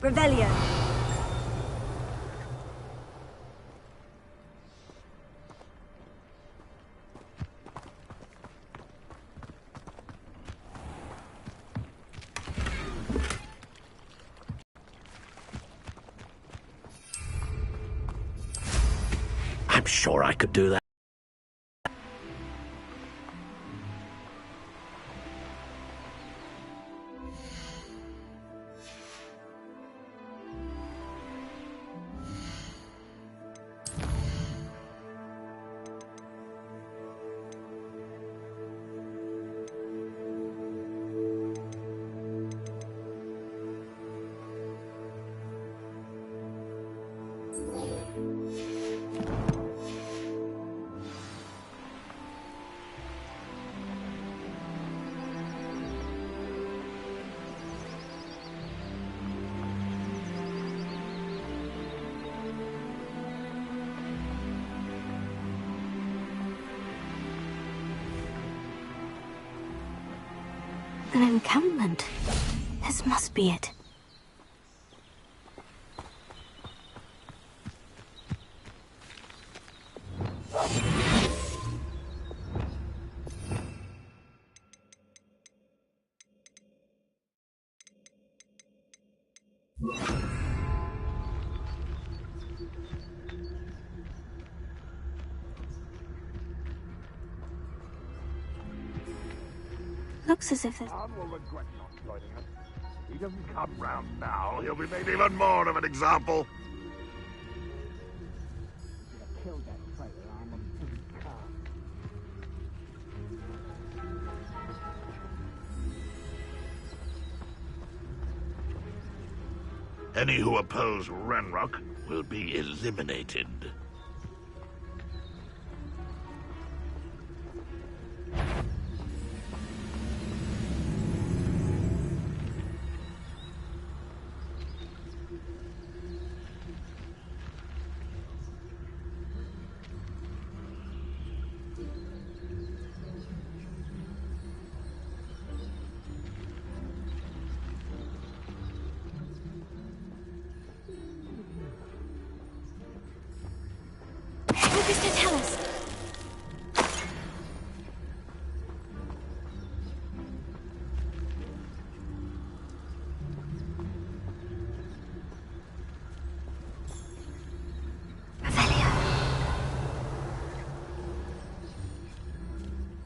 Revelio. I'm sure I could do that. An encampment. This must be it. Looks as if there's... If he doesn't come round now, he'll be made even more of an example. Any who oppose Ranrock will be eliminated. What does that tell us?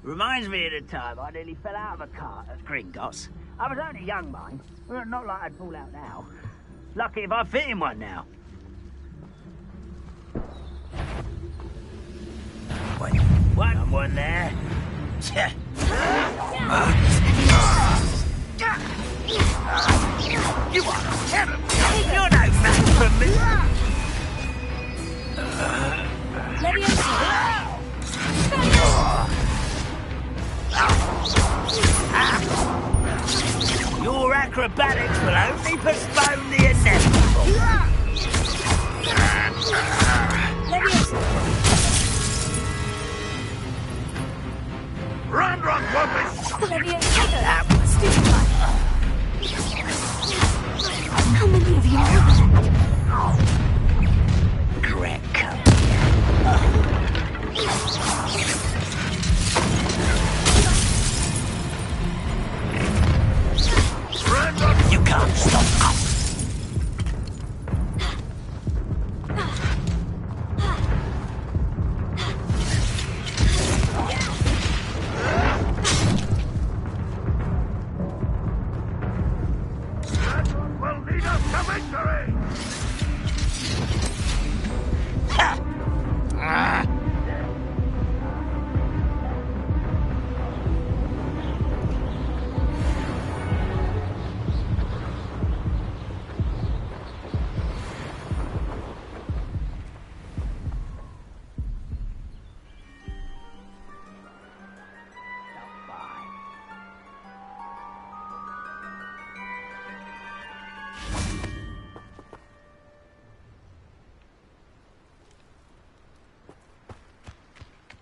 Reminds me of the time I nearly fell out of a cart at Gringotts. I was only young, mind. Well, not like I'd fall out now. Lucky if I fit in one now. Wait, what? Someone there? You are terrible. You're no match for me. Your acrobatics will only postpone the inevitable. Ranrock won't be stopped. That was stupid. How many of you know that? Greco. You can't stop us. Will lead us to victory!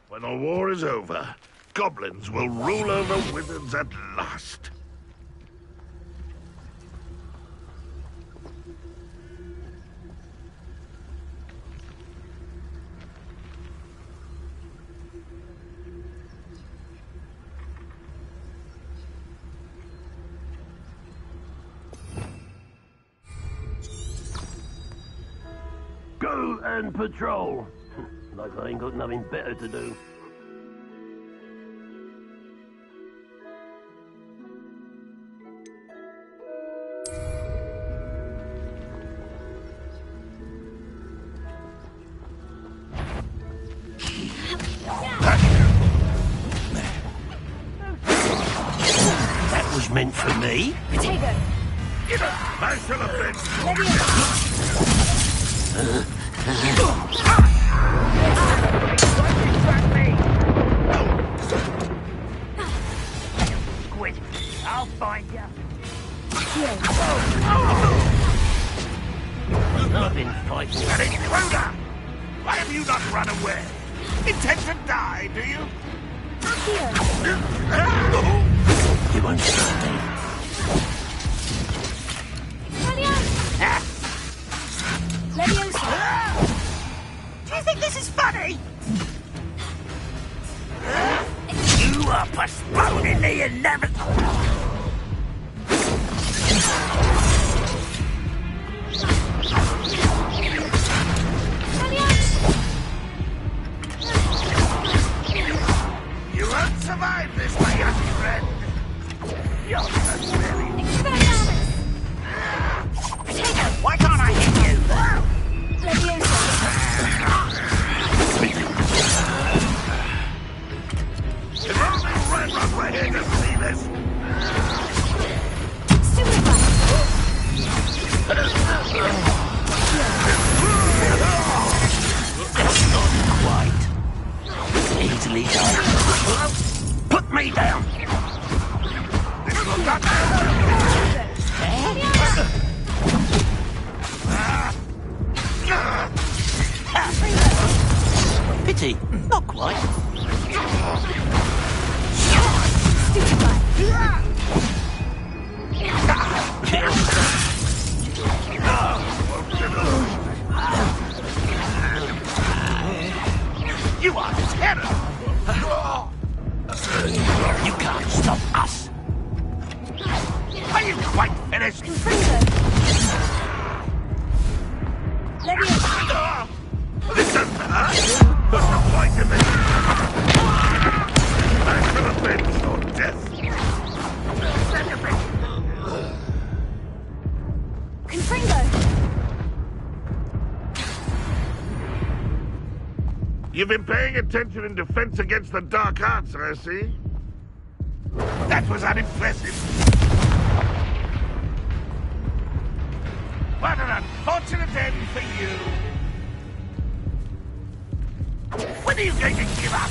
When the war is over, goblins will rule over wizards at last. Go and patrol. Like I ain't got nothing better to do. That was meant for me. I shall have been. I've been fighting. That intruder! Why have you not run away? Intend to die, do you? You won't stop me. Do you think this is funny? You are postponing the inevitable. You won't survive this, my young friend. You're so very... Why can't I hit you? If only Ranrock were here to see this. Not quite. Easily done. Put me down. This will not... Pity. Not quite. You are terrible. You can't stop us. Are you quite finished? This doesn't hurt. What's the point of it? I should have been so death. You've been paying attention in defense against the dark arts, I see. That was unimpressive. What an unfortunate end for you. When are you going to give up?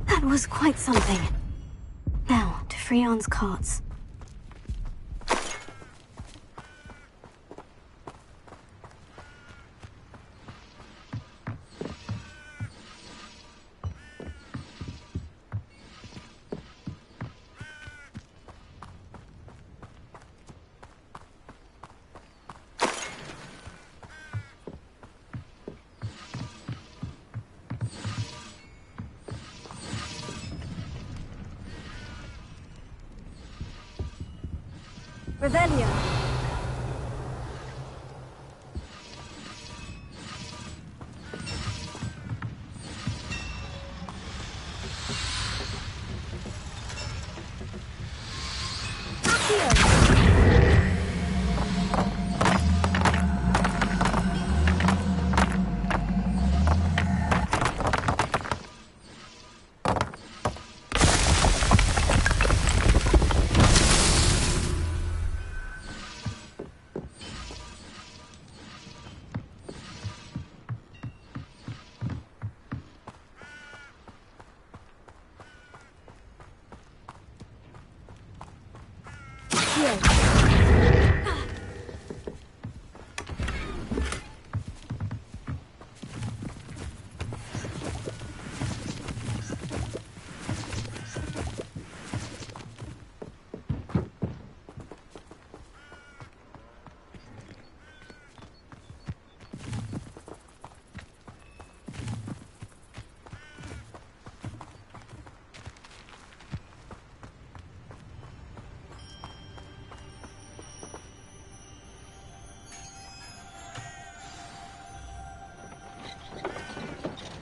That was quite something. Now, to Freon's carts. Revelio.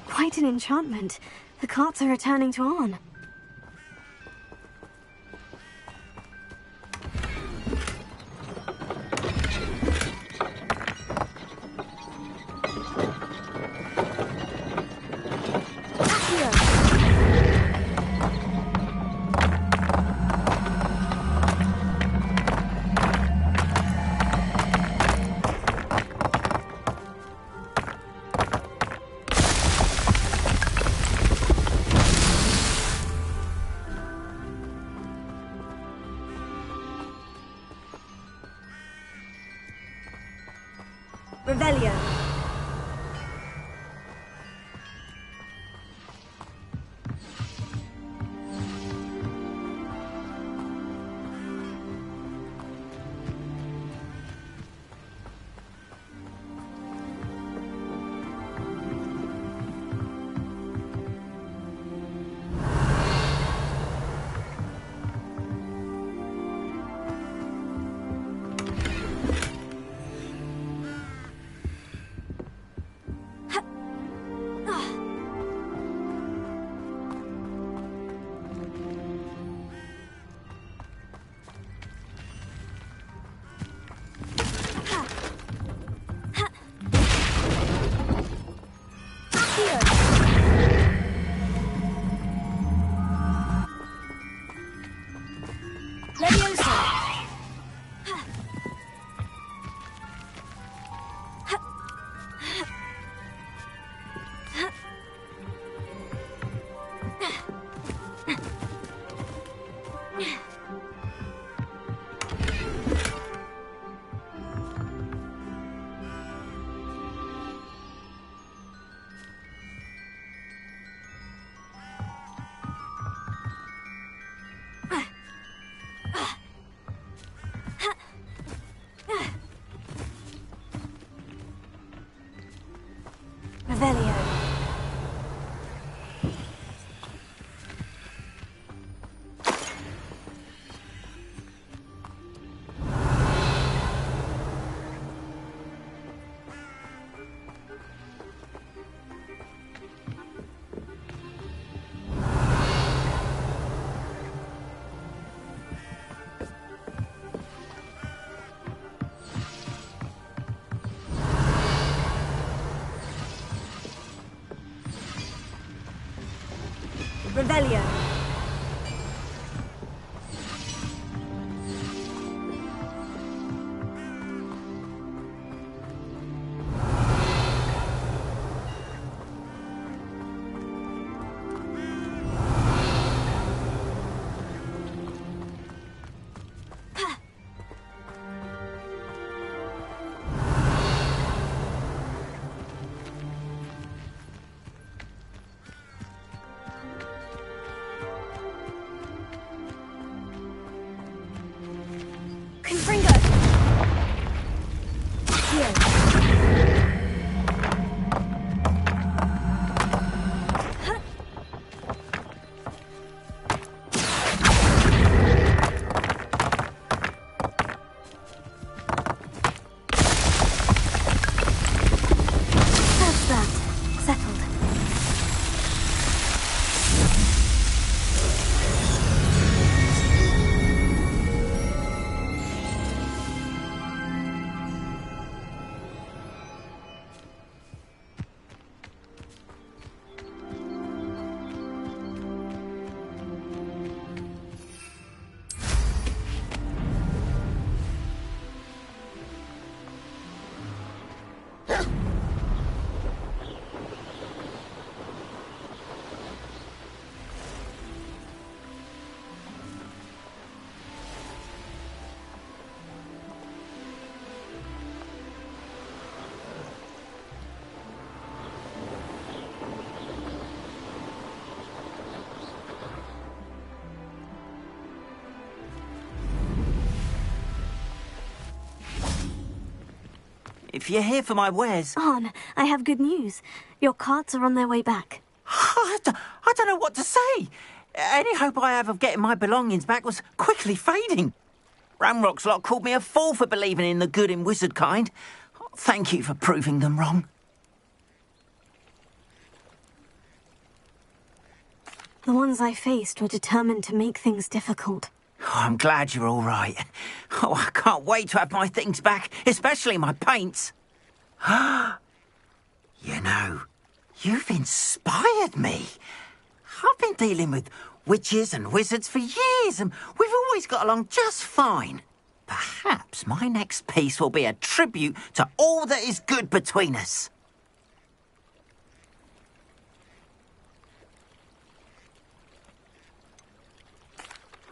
Quite an enchantment. The carts are returning to Arn. Revelio. Revelio. Revelio. Confringo. Here. That's that. Settled. If you're here for my wares... Arn, I have good news. Your carts are on their way back. I don't know what to say. Any hope I have of getting my belongings back was quickly fading. Ramrock's lot called me a fool for believing in the good in wizard kind. Thank you for proving them wrong. The ones I faced were determined to make things difficult. Oh, I'm glad you're all right. Oh, I can't wait to have my things back, especially my paints. You know, you've inspired me. I've been dealing with witches and wizards for years, and we've always got along just fine. Perhaps my next piece will be a tribute to all that is good between us.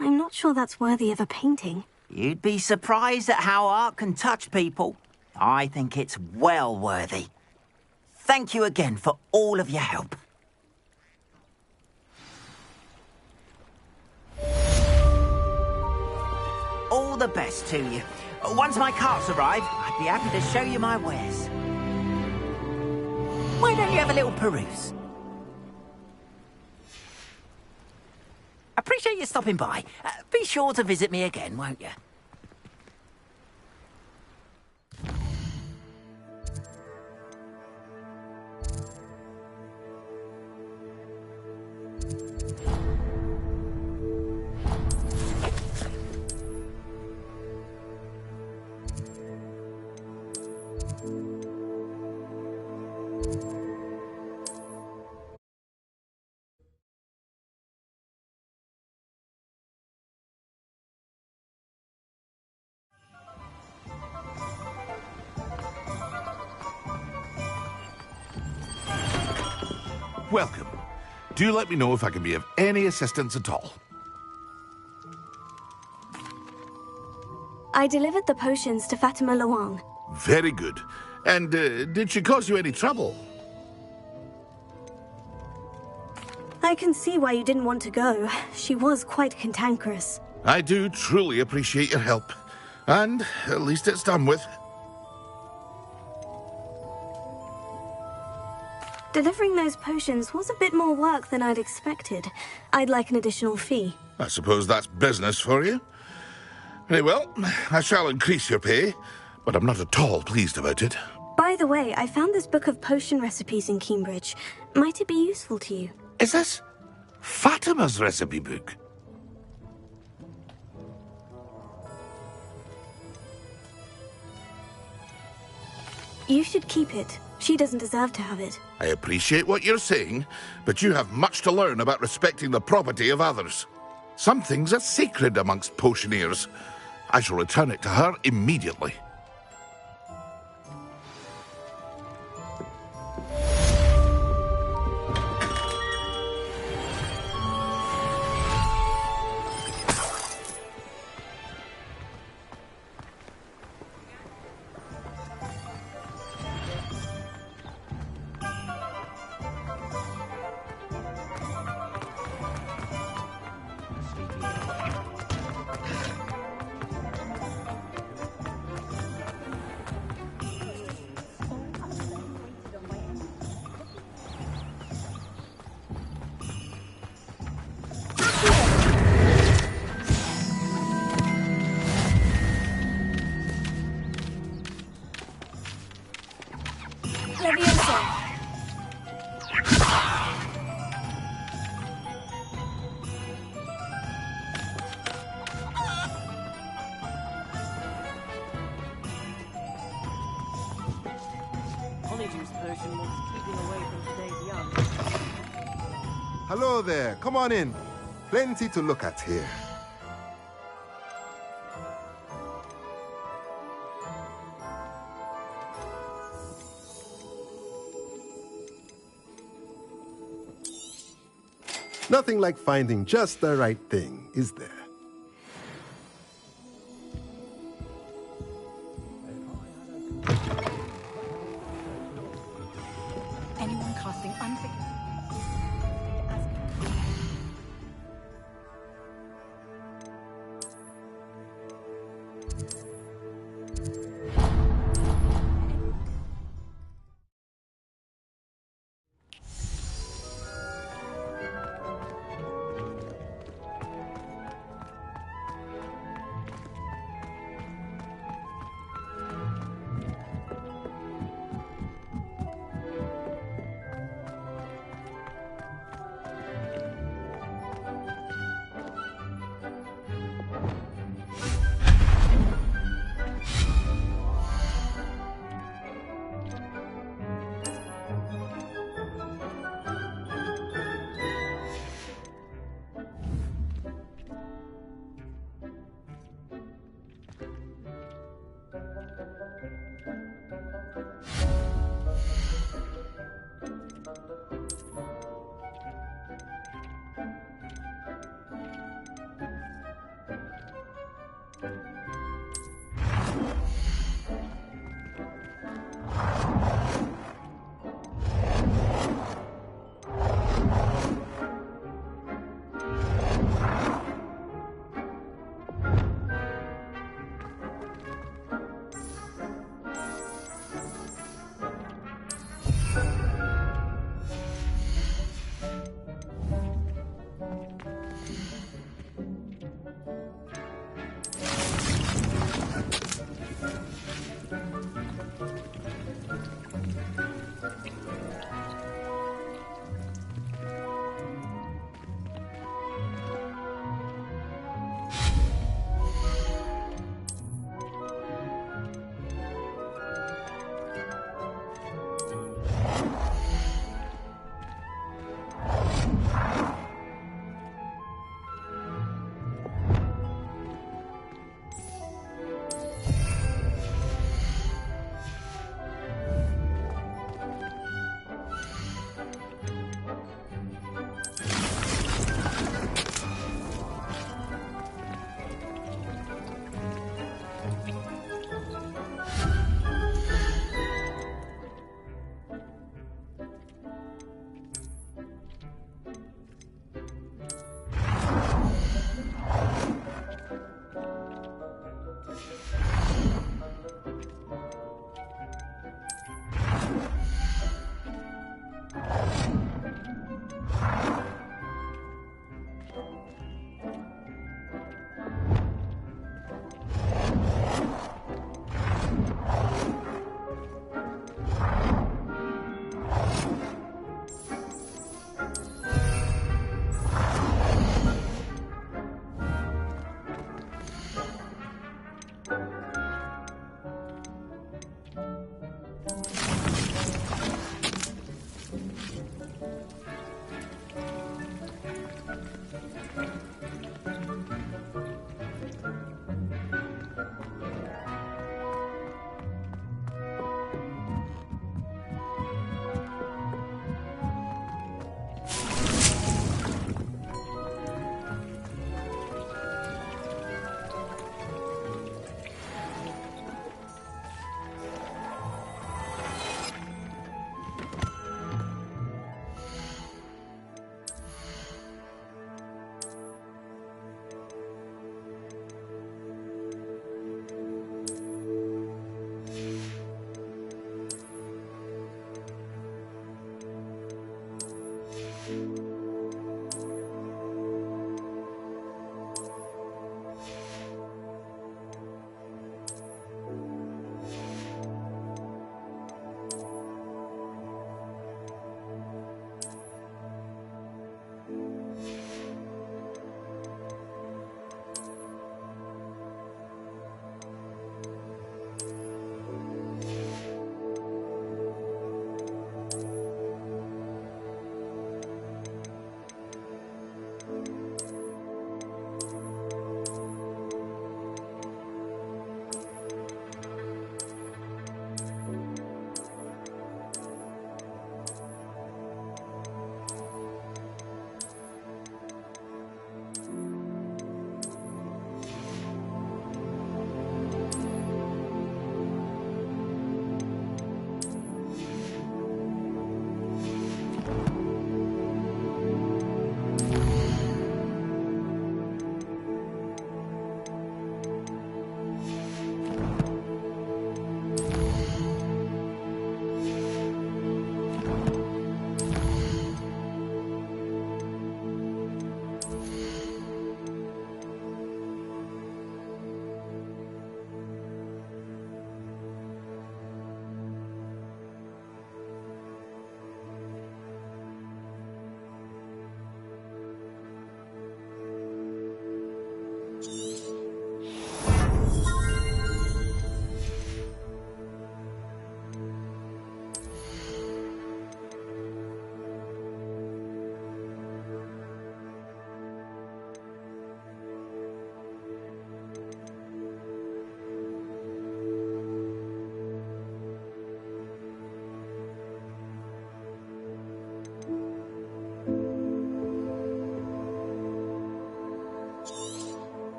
I'm not sure that's worthy of a painting. You'd be surprised at how art can touch people. I think it's well worthy. Thank you again for all of your help. All the best to you. Once my carts arrive, I'd be happy to show you my wares. Why don't you have a little peruse? Appreciate you stopping by. Be sure to visit me again, won't you? Welcome. Do let me know if I can be of any assistance at all. I delivered the potions to Fatima Luang. Very good. And did she cause you any trouble? I can see why you didn't want to go. She was quite cantankerous. I do truly appreciate your help. And at least it's done with. Delivering those potions was a bit more work than I'd expected. I'd like an additional fee. I suppose that's business for you. Very well, I shall increase your pay, but I'm not at all pleased about it. By the way, I found this book of potion recipes in Cambridge. Might it be useful to you? Is this Fatima's recipe book? You should keep it. She doesn't deserve to have it. I appreciate what you're saying, but you have much to learn about respecting the property of others. Some things are sacred amongst potioneers. I shall return it to her immediately. Hello there. Come on in. Plenty to look at here. Nothing like finding just the right thing, is there? Anyone casting unfit?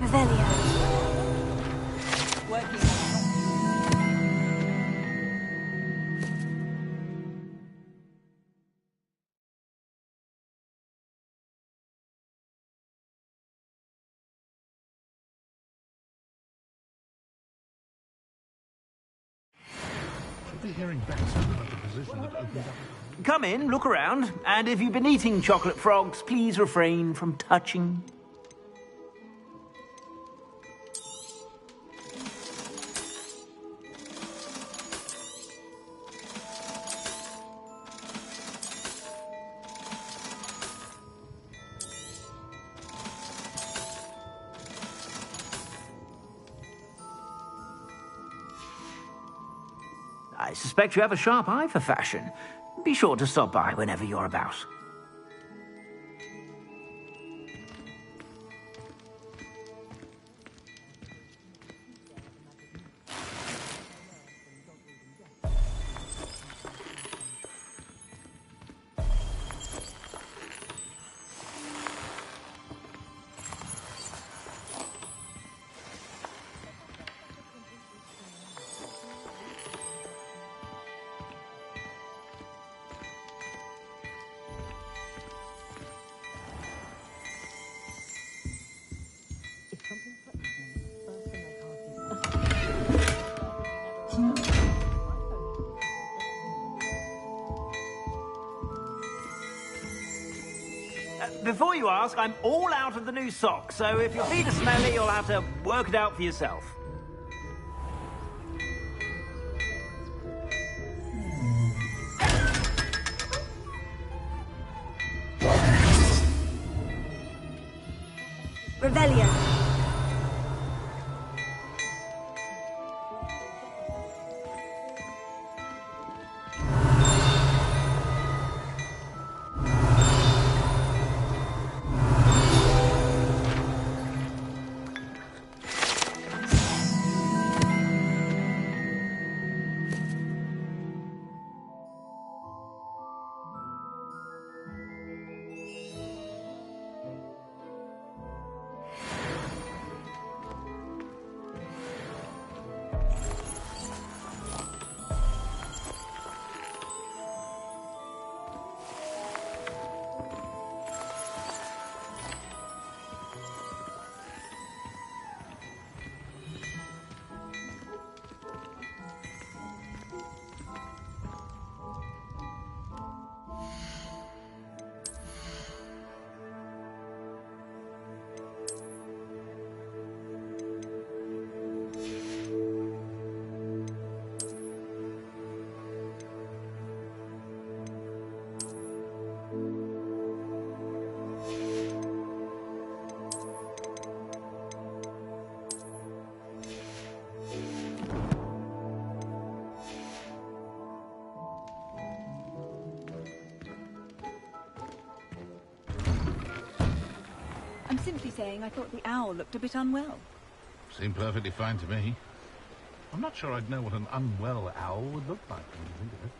Revelio. Come in, look around, and if you've been eating chocolate frogs, please refrain from touching. I suspect you have a sharp eye for fashion. Be sure to stop by whenever you're about. Before you ask, I'm all out of the new socks, so if your feet are smelly, you'll have to work it out for yourself. Revelio. I'm simply saying I thought the owl looked a bit unwell. Seemed perfectly fine to me. I'm not sure I'd know what an unwell owl would look like when you think of it.